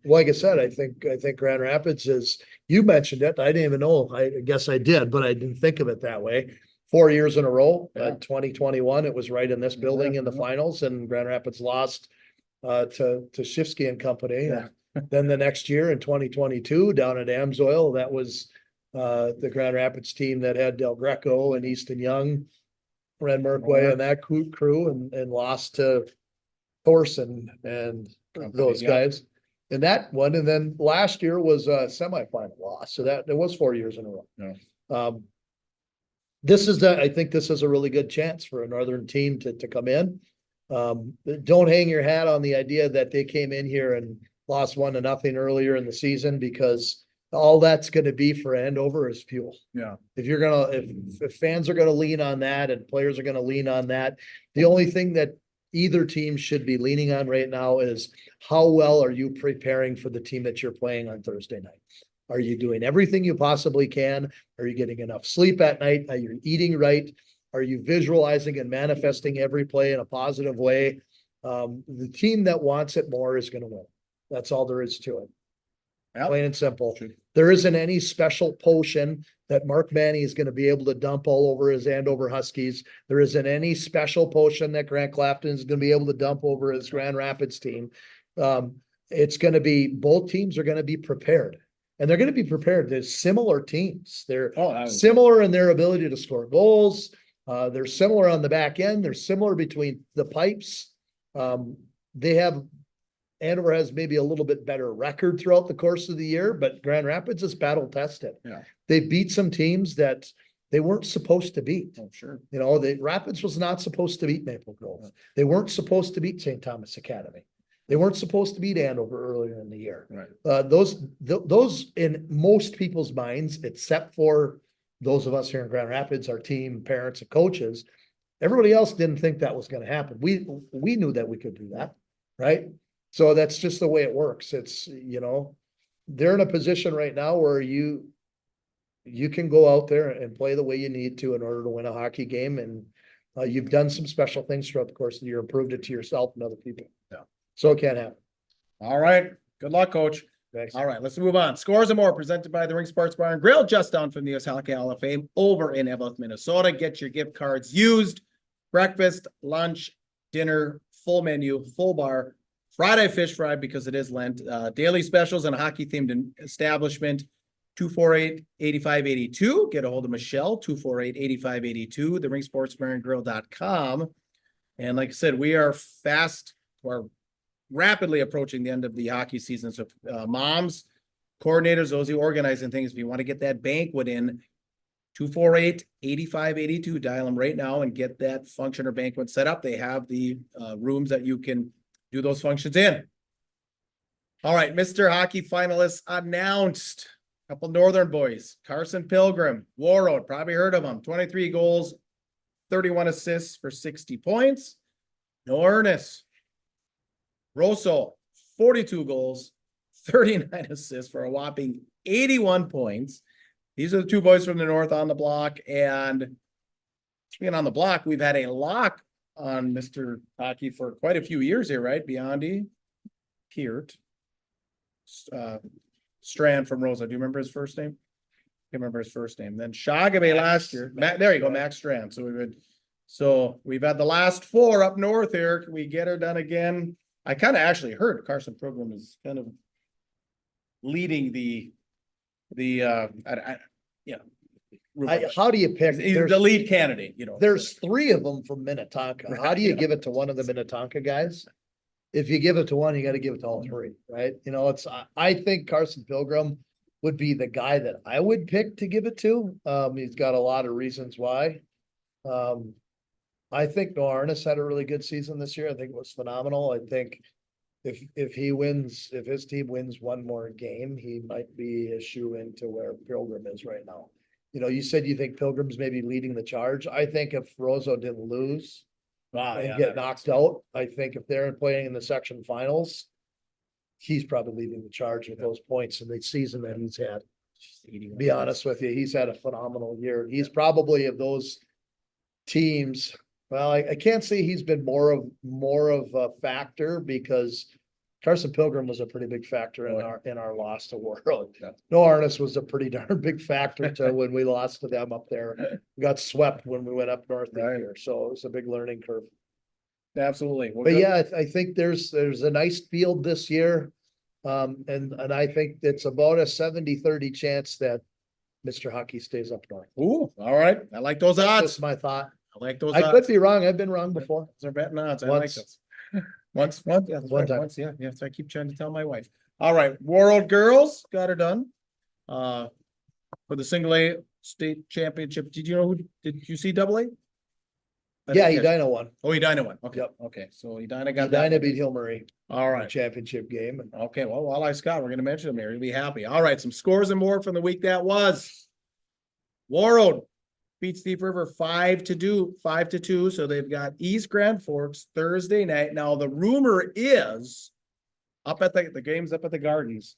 Like I said, I think Grand Rapids is. You mentioned it. I didn't even know. I guess I did, but I didn't think of it that way. 4 years in a row. Yeah. 2021, it was right in this building in the finals, and Grand Rapids lost to Shifsky and Company. Yeah. Then the next year in 2022, down at Amsoil, that was the Grand Rapids team that had Del Greco and Easton Young, Red Merkway and that crew, and lost to Thorson and those guys. And that one, and then last year was a semifinal loss. So that there was 4 years in a row. Yeah. I think this is a really good chance for a Northern team to come in. Don't hang your hat on the idea that they came in here and lost 1-0 earlier in the season, because all that's going to be for Andover is fuel. Yeah. If fans are going to lean on that and players are going to lean on that, the only thing that either team should be leaning on right now is how well are you preparing for the team that you're playing on Thursday night? Are you doing everything you possibly can? Are you getting enough sleep at night? Are you eating right? Are you visualizing and manifesting every play in a positive way? The team that wants it more is going to win. That's all there is to it. Yep. Plain and simple. There isn't any special potion that Mark Manny is going to be able to dump all over his Andover Huskies. There isn't any special potion that Grant Clapton is going to be able to dump over his Grand Rapids team. It's going to be, both teams are going to be prepared. And they're going to be prepared. They're similar teams. They're similar in their ability to score goals. They're similar on the back end. They're similar between the pipes. Andover has maybe a little bit better record throughout the course of the year, but Grand Rapids is battle tested. Yeah. They beat some teams that they weren't supposed to beat. Oh, sure. Rapids was not supposed to beat Maple Grove. They weren't supposed to beat St. Thomas Academy. They weren't supposed to beat Andover earlier in the year. Right. Those in most people's minds, except for those of us here in Grand Rapids, our team, parents, and coaches, everybody else didn't think that was going to happen. We knew that we could do that, right? So that's just the way it works. It's, they're in a position right now where you can go out there and play the way you need to in order to win a hockey game. And you've done some special things throughout the course of the year, improved it to yourself and other people. Yeah. So it can't happen. All right. Good luck, Coach. Thanks. All right, let's move on. Scores and more presented by the Ring Sports Bar and Grill, just down from the U.S. Hockey Hall of Fame over in Evelyn, Minnesota. Get your gift cards used. Breakfast, lunch, dinner, full menu, full bar. Friday fish fry because it is Lent. Daily specials and a hockey-themed establishment. 248-8582. Get a hold of Michelle, 248-8582. The Ring Sports Bar and Grill.com. And like I said, we're rapidly approaching the end of the hockey season. So moms, coordinators, those who organizing things, if you want to get that banquet in, 248-8582, dial them right now and get that function or banquet set up. They have the rooms that you can do those functions in. All right, Mr. Hockey finalists announced. A couple Northern boys. Carson Pilgrim, Warroad, probably heard of him. 23 goals, 31 assists for 60 points. No Ernest. Rosso, 42 goals, 39 assists for a whopping 81 points. These are the two boys from the north on the block. And speaking on the block, we've had a lock on Mr. Hockey for quite a few years here, right? Biondi, Peart, Strand from Rosa. Do you remember his first name? Can't remember his first name. Then Shagabe last year. There you go, Max Strand. So we've had the last four up north here. Can we get her done again? I kind of actually heard Carson Pilgrim is kind of leading How do you pick? he's the lead candidate, There's three of them from Minnetonka. How do you give it to one of the Minnetonka guys? If you give it to one, you got to give it to all three, right? I think Carson Pilgrim would be the guy that I would pick to give it to. He's got a lot of reasons why. I think Noah Arnis had a really good season this year. I think it was phenomenal. I think if his team wins one more game, he might be a shoe into where Pilgrim is right now. You know, you said you think Pilgrim's maybe leading the charge. I think if Roseau didn't lose and get knocked out, I think if they're playing in the section finals, he's probably leading the charge with those points in the season that he's had. To be honest with you, he's had a phenomenal year. He's probably of those teams. Well, I can't say he's been more of a factor because Carson Pilgrim was a pretty big factor in our loss to World. Yeah. Noah Arnis was a pretty darn big factor to when we lost to them up there. We got swept when we went up north this year, so it was a big learning curve. Absolutely. Well, But good. yeah, I think there's a nice field this year. And I think it's about a 70-30 chance that Mr. Hockey stays up north. Ooh, all right. I like those That's odds. just my thought. I like those I odds. could be wrong. I've been wrong before. Those are betting odds. I like Once. those. Yeah, that's One right. time. Once, yeah. So I keep trying to tell my wife. All right, World Girls got her done. For the single A state championship. Did you see double A? Yeah, Edina won. Oh, Edina won. Okay. Yep. Okay. So Edina got that. Edina beat Hill Murray All in the right. championship game. Okay. Well, Walleye Scott, we're going to mention them here. You'll be happy. All right. Some scores and more from the week that was. Warroad beats Thief River 5-2. So they've got East Grand Forks Thursday night. Now the rumor is up at the game's up at the Gardens.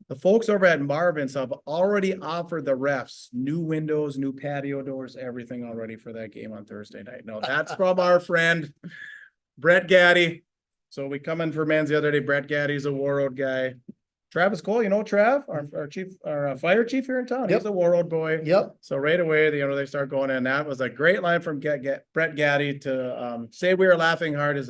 The folks over at Marvin's have already offered the refs new windows, new patio doors, everything already for that game on Thursday night. No, that's from our friend Brett Gaddy. So we come in for men's the other day. Brett Gaddy's a Warroad guy. Travis Cole, you know Trav, our chief, our fire chief here in town. Yep. He's a Warroad boy. Yep. So right away, they start going in. That was a great line from Brett Gaddy to say we were laughing hard is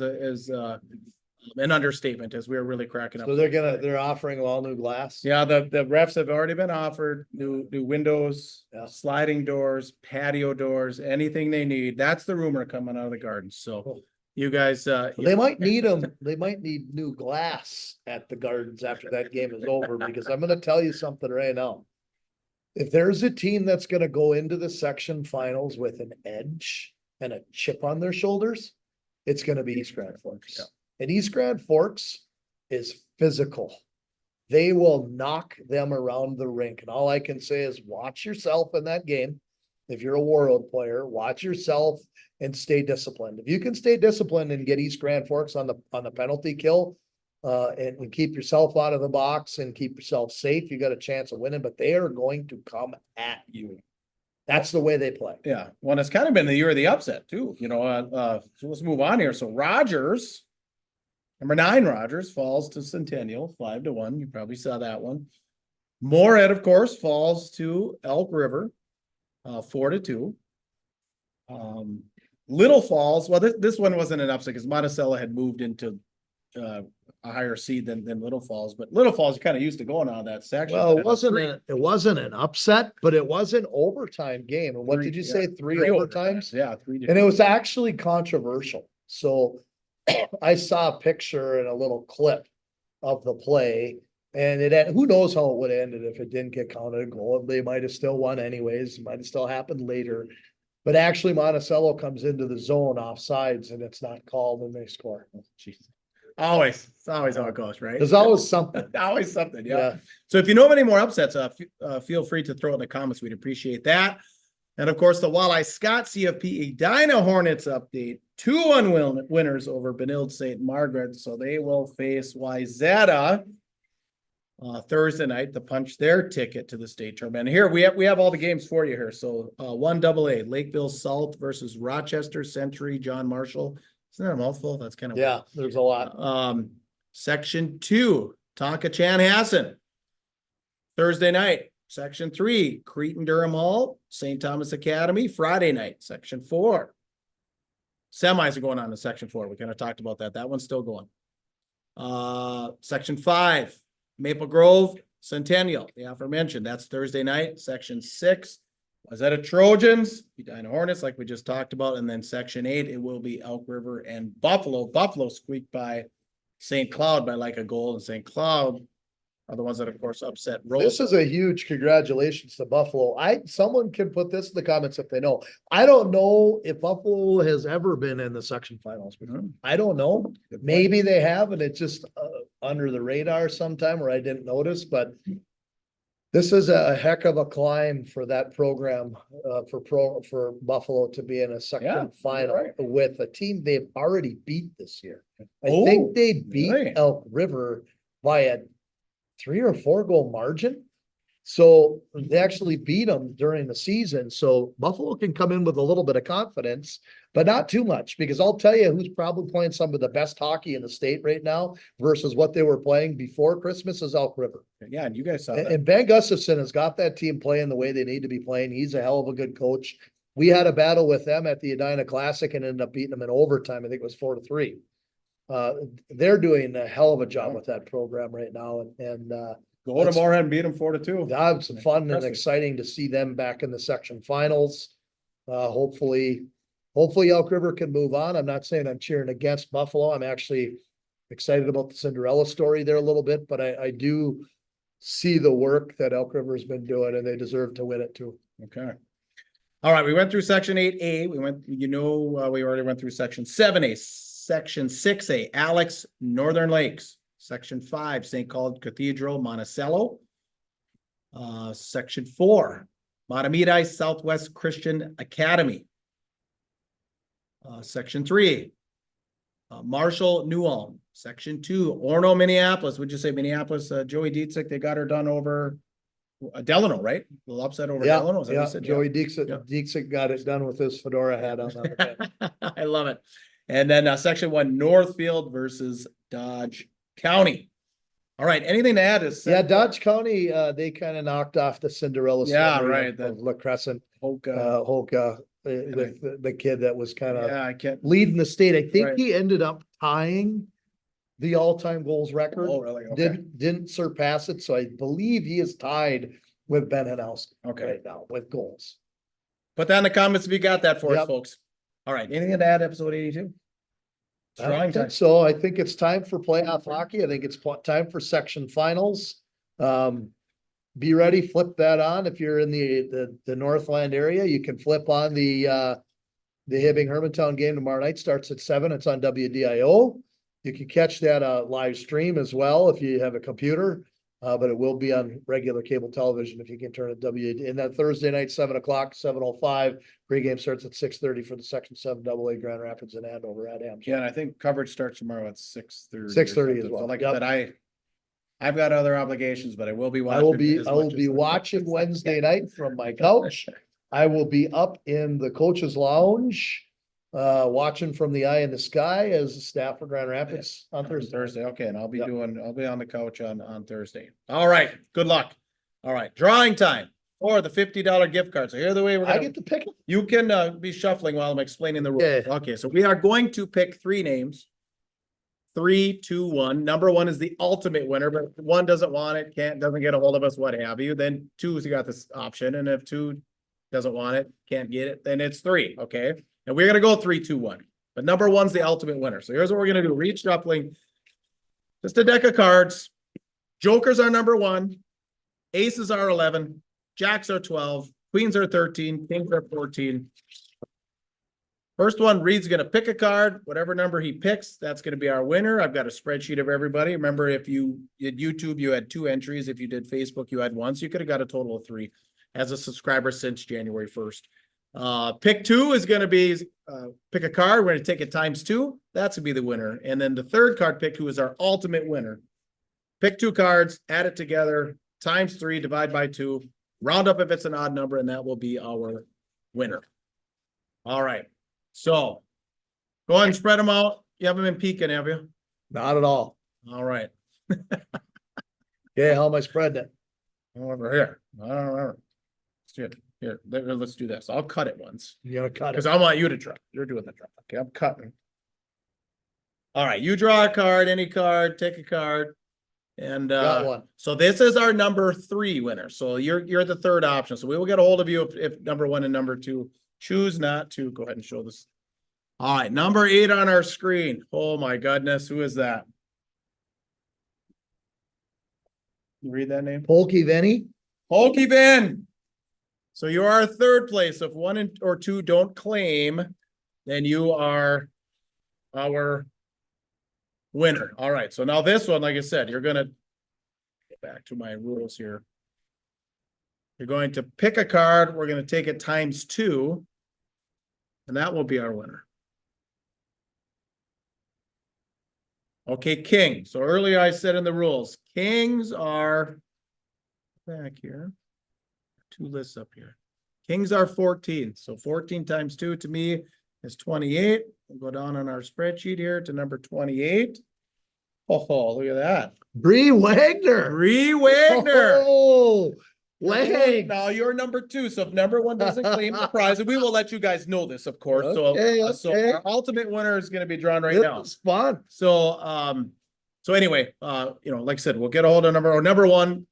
an understatement, as we were really cracking up. So they're offering all new glass. Yeah, the refs have already been offered new windows, Yeah. sliding doors, patio doors, anything they need. That's the rumor coming out of the Gardens. So Cool. you guys, They might need them. They might need new glass at the Gardens after that game is over, because I'm gonna tell you something right now. If there's a team that's gonna go into the section finals with an edge and a chip on their shoulders, it's gonna be East Grand Forks. Yeah. And East Grand Forks is physical. They will knock them around the rink. And all I can say is watch yourself in that game. If you're a Warroad player, watch yourself and stay disciplined. If you can stay disciplined and get East Grand Forks on the penalty kill, and keep yourself out of the box and keep yourself safe, you got a chance of winning, but they are going to come at you. That's the way they play. yeah, well, it's kind of been the year of the upset too, so let's move on here. So Rogers, number 9, Rogers falls to Centennial 5-1. You probably saw that one. Moorhead, of course, falls to Elk River, 4-2. Little Falls, well, this one wasn't an upset because Monticello had moved into a higher seed than Little Falls, but Little Falls are kind of used to going out of that section. Well, But it wasn't an upset, but it was an overtime game. And what did you say? Three overtimes? Yeah, 3 And it was actually controversial. So I saw a picture and a little clip of the play, and who knows how it would have ended if it didn't get counted a goal. They might have still won anyways. It might have still happened later. But actually Monticello comes into the zone offsides and it's not called and they score. Jeez. It's always how it goes, right? There's always something. Always something, yeah. Yeah. So if you know of any more upsets, feel free to throw it in the comments. We'd appreciate that. And of course, the Walleye Scott CFP Edina Hornets update. 2-1 winners over Benilde St. Margaret. So they will face Wayzata Thursday night to punch their ticket to the state tournament. And here we have all the games for you here. So 1AA, Lakeville Salt versus Rochester Century, John Marshall. Isn't that a mouthful? That's kind of Yeah, there's a lot. Section 2, Tonka Chanhassen. Thursday night. Section 3, Cretan Durham Hall, St. Thomas Academy, Friday night. Section 4. Semis are going on in Section 4. We kind of talked about that. That one's still going. Section 5, Maple Grove, Centennial, the aforementioned. That's Thursday night. Section 6, was that a Trojans, Edina Hornets, like we just talked about. And then Section 8, it will be Elk River and Buffalo. Buffalo squeaked by St. Cloud by like a goal, and St. Cloud are the ones that of course upset This Rose. is a huge congratulations to Buffalo. Someone can put this in the comments if they know. I don't know if Buffalo has ever been in the section finals before. Mhm. I don't know. Good point. Maybe they have, and it's just under the radar sometime where I didn't notice, but this is a heck of a climb for that program, for Buffalo to be in a Yeah, section final right. with a team they've already beat this year. I Oh, think they beat really? Elk River by a 3 or 4 goal margin. So they actually beat them during the season. So Buffalo can come in with a little bit of confidence, but not too much, because I'll tell you who's probably playing some of the best hockey in the state right now versus what they were playing before Christmas is Elk River. Yeah, and you guys saw And that. Ben Gustafson has got that team playing the way they need to be playing. He's a hell of a good coach. We had a battle with them at the Edina Classic and ended up beating them in overtime. I think it was 4-3. They're doing a hell of a job with that program right now. And Go to Moorhead and beat them 4-2. that's fun and Impressive. exciting to see them back in the section finals. Hopefully Elk River can move on. I'm not saying I'm cheering against Buffalo. I'm actually excited about the Cinderella story there a little bit, but I do see the work that Elk River has been doing, and they deserve to win it too. Okay. All right, we went through section 8A. We already went through section 7A, section 6A, Alex, Northern Lakes, section 5, St. Cloud Cathedral, Monticello. Section 4, Matamidi Southwest Christian Academy. Section 3, Marshall, New Ulm. Section 2, Orono, Minneapolis. Would you say Minneapolis? Joey Dietzig, they got her done over Delano, right? A little upset over Delano. Is that what you said? Joey Yeah. Dietzig got it done with his fedora hat on. I love it. And then section 1, Northfield versus Dodge County. All right, anything to add? Yeah, Dodge County, they kind of knocked off the Cinderella Yeah, story right, of La Crescent, Hoka. Holka, with the kid that was kind of Yeah, I can't. leading the state. I think Right. he ended up tying the all-time goals record. Oh, really? Okay. Didn't surpass it, so I believe he is tied with Ben Hanowski Okay. right now with goals. Put that in the comments if you got that for us, Yep. folks. All right, anything to add, episode 82? I don't Drawing time. think so. I think it's time for playoff hockey. I think it's time for section finals. Be ready, flip that on. If you're in the Northland area, you can flip on the Hibbing Hermantown game tomorrow night. Starts at 7. It's on WDIO. You can catch that live stream as well if you have a computer. But it will be on regular cable television if you can turn it WD. And that Thursday night, 7 o'clock, 7:05. Pregame starts at 6:30 for the Section 7 AA Grand Rapids and Andover at Hams. Yeah, and I think coverage starts tomorrow at 6:30. 6:30 as well. So like Yep. I said, I've got other obligations, but I will be watching. I will be watching Wednesday night from my couch. I will be up in the coach's lounge, watching from the eye in the sky as the staff for Grand Rapids on Thursday. Okay, and I'll be Yep. I'll be on the couch on Thursday. All right, good luck. All right, drawing time for the $50 gift card. So here's the way we're I gonna, get to pick it. you can be shuffling while I'm explaining the rules. Yeah. Okay, so we are going to pick 3 names. 3, 2, 1. Number 1 is the ultimate winner, but if 1 doesn't want it, doesn't get a hold of us, what have you. Then 2's you got this option, and if 2 doesn't want it, can't get it, then it's 3. Okay, and we're gonna go 3, 2, 1. But number 1's the ultimate winner. So here's what we're gonna do: reach shuffling, just a deck of cards. Jokers are number 1, aces are 11, jacks are 12, queens are 13, kings are 14. First one, Reed's gonna pick a card, whatever number he picks, that's gonna be our winner. I've got a spreadsheet of everybody. Remember, if you did YouTube, you had 2 entries. If you did Facebook, you had 1. So you could have got a total of 3 as a subscriber since January 1st. Pick 2 is gonna be, pick a card. We're gonna take it times 2. That's gonna be the winner. And then the third card pick, who is our ultimate winner. Pick 2 cards, add it together, times 3, divide by 2, round up if it's an odd number, and that will be our winner. All right. So go ahead and spread them out. You haven't been peeking, have you? Not at all. All right. Okay, how am I spreading it? Over here. I don't remember. Let's do it. Here, let's do this. I'll cut it once You're gonna cut because it. I want you to draw. You're doing the draw. Okay, I'm cutting. All right, you draw a card, any card, take a card. And Got one. so this is our number 3 winner. So you're the third option. So we will get a hold of you if number 1 and number 2 choose not to. Go ahead and show this. All right, number 8 on our screen. Oh my goodness, who is that? You read that name? Polky Venny. Polky Vin. So you are third place. If one or two don't claim, then you are our winner. All right. So now this one, like I said, you're gonna get back to my rules here. You're going to pick a card. We're going to take it times 2, and that will be our winner. Okay, king. So earlier I said in the rules, kings are back here. 2 lists up here. Kings are 14. So 14 times 2 to me is 28. We'll go down on our spreadsheet here to number 28. Oh, look at that. Bree Wagner. Bree Wagner. Oh, Wag. Now you're number 2. So if number 1 doesn't claim the prize, and we will let you guys know this, of course. Okay, So okay. our ultimate winner is going to be drawn right This now. was fun. So anyway, like I said, we'll get a hold of number 1.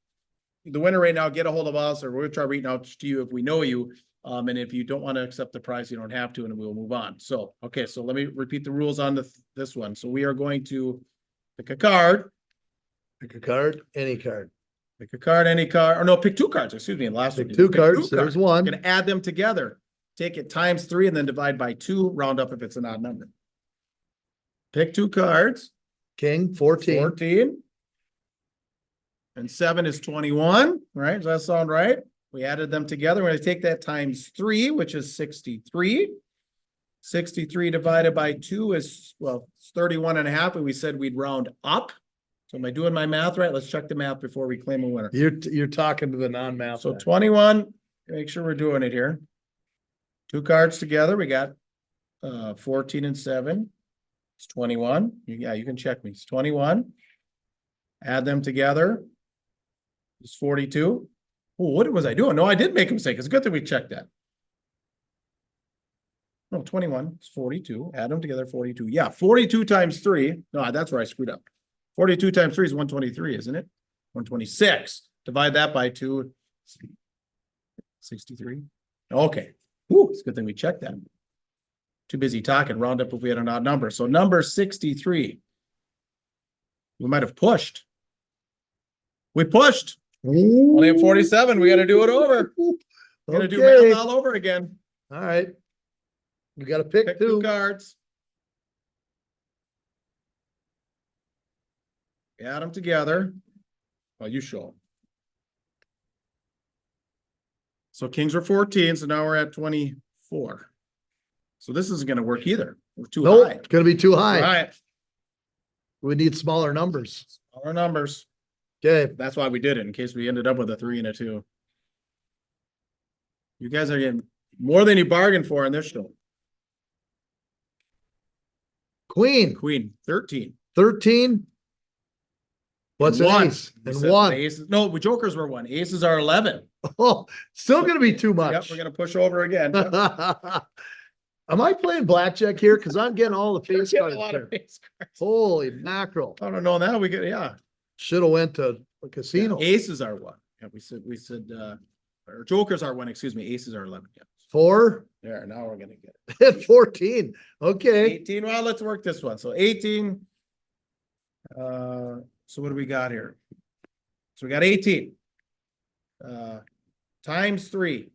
The winner right now, get a hold of us, or we'll try reaching out to you if we know you. And if you don't want to accept the prize, you don't have to, and we'll move on. So, okay, so let me repeat the rules on this one. So we are going to pick a card. Pick a card, any card. Pick a card, any card, or no, pick 2 cards, excuse me, last Pick one. 2 cards, there's one. We're gonna add them together. Take it times 3 and then divide by 2, round up if it's an odd number. Pick 2 cards. King, 14. 14. And 7 is 21, right? Does that sound right? We added them together. We're gonna take that times 3, which is 63. 63 divided by 2 is, well, it's 31.5, and we said we'd round up. So am I doing my math right? Let's check the math before we claim a winner. You're talking to the non-math. So guy. 21, make sure we're doing it here. 2 cards together, we got 14 and 7. It's 21. Yeah, you can check me. It's 21. Add them together. It's 42. Oh, what was I doing? No, I did make a mistake. It's good that we checked that. No, 21. It's 42. Add them together, 42. Yeah, 42 times 3. No, that's where I screwed up. 42 times 3 is 123, isn't it? 126. Divide that by 2. 63. Okay. Whew, it's a good thing we checked that. Too busy talking. Round up if we had an odd number. So number 63. We might have pushed. We pushed. Only at 47. We got to do it over. We're going to do Okay. math all over again. All right. We got to pick Pick 2. 2 cards. Add them together. Well, you show them. So kings were 14, so now we're at 24. So this isn't going to work either. We're too Nope, high. it's gonna be too high. All right. We need smaller numbers. Our numbers. Okay, That's why we did it, in case we ended up with a 3 and a 2. You guys are getting more than you bargained for in this show. Queen, Queen, 13. 13. What's an 1. ace? We And said 1. the aces, no, we jokers were 1. Aces are 11. Oh, still gonna be too Yep, much. we're gonna push over again. Yep. Am I playing blackjack here? Cause I'm getting all the face Getting cards a lot here. of face cards. Holy mackerel. I don't know now. We get, yeah. Should have went to a casino. Aces are 1. Yeah, we said, or jokers are 1, excuse me. Aces are 11. Yeah. 4 There, now we're gonna get and 14. Okay. 18. Well, let's work this one. So 18. So what do we got here? So we got 18. Times 3.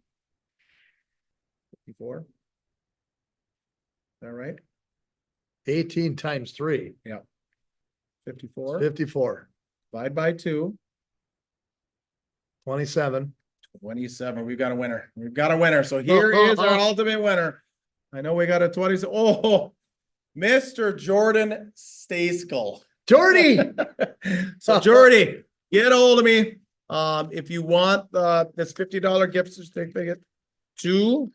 54. Is that right? 18 times 3. 54. 54. Divide by 2. 27. 27. We've got a winner. We've got a winner. So here is our ultimate winner. I know we got a 20. Oh, Mr. Jordan Stayskull. Jordy. So Jordy, get a hold of me. If you want this $50 gift certificate to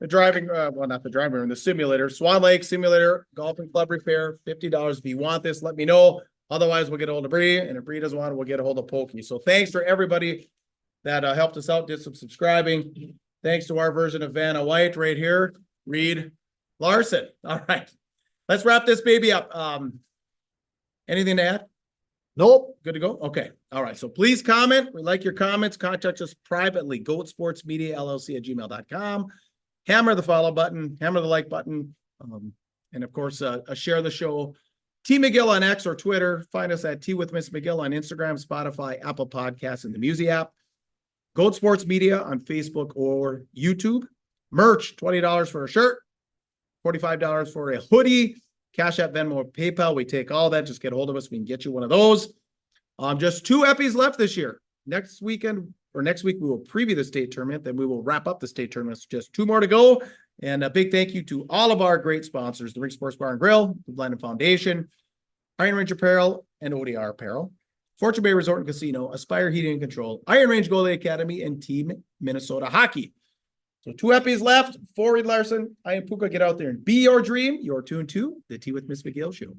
the driving, well, not the driving room, the simulator, Swan Lake Simulator, Golf and Club Repair, $50. If you want this, let me know. Otherwise, we'll get a hold of Bree, and if Bree doesn't want it, we'll get a hold of Pokey. So thanks for everybody that helped us out, did some subscribing. Thanks to our version of Vanna White right here, Reed Larson. All right, let's wrap this baby up. Anything to add? Nope. Good to go? Okay. All right. So please comment. We like your comments. Contact us privately. Goatsportsmediallc@gmail.com. Hammer the follow button, hammer the like button. And of course, share the show T McGill on X or Twitter. Find us at Tea with Ms. McGill on Instagram, Spotify, Apple Podcasts, and the Musi app. Goat Sports Media on Facebook or YouTube. Merch, $20 for a shirt, $45 for a hoodie. Cash App, Venmo, PayPal. We take all that. Just get a hold of us. We can get you one of those. Just 2 epis left this year. Next week, we will preview the state tournament. Then we will wrap up the state tournament. Just 2 more to go. And a big thank you to all of our great sponsors, the Rink Sports Bar and Grill, the Blinded Foundation, Iron Range Apparel, and ODR Apparel, Fortune Bay Resort and Casino, Aspire Heating and Control, Iron Range Goalie Academy, and Team Minnesota Hockey. So 2 epis left. For Reed Larson, I am Puka. Get out there and be your dream. You're tuned to the Tea with Ms. McGill Show.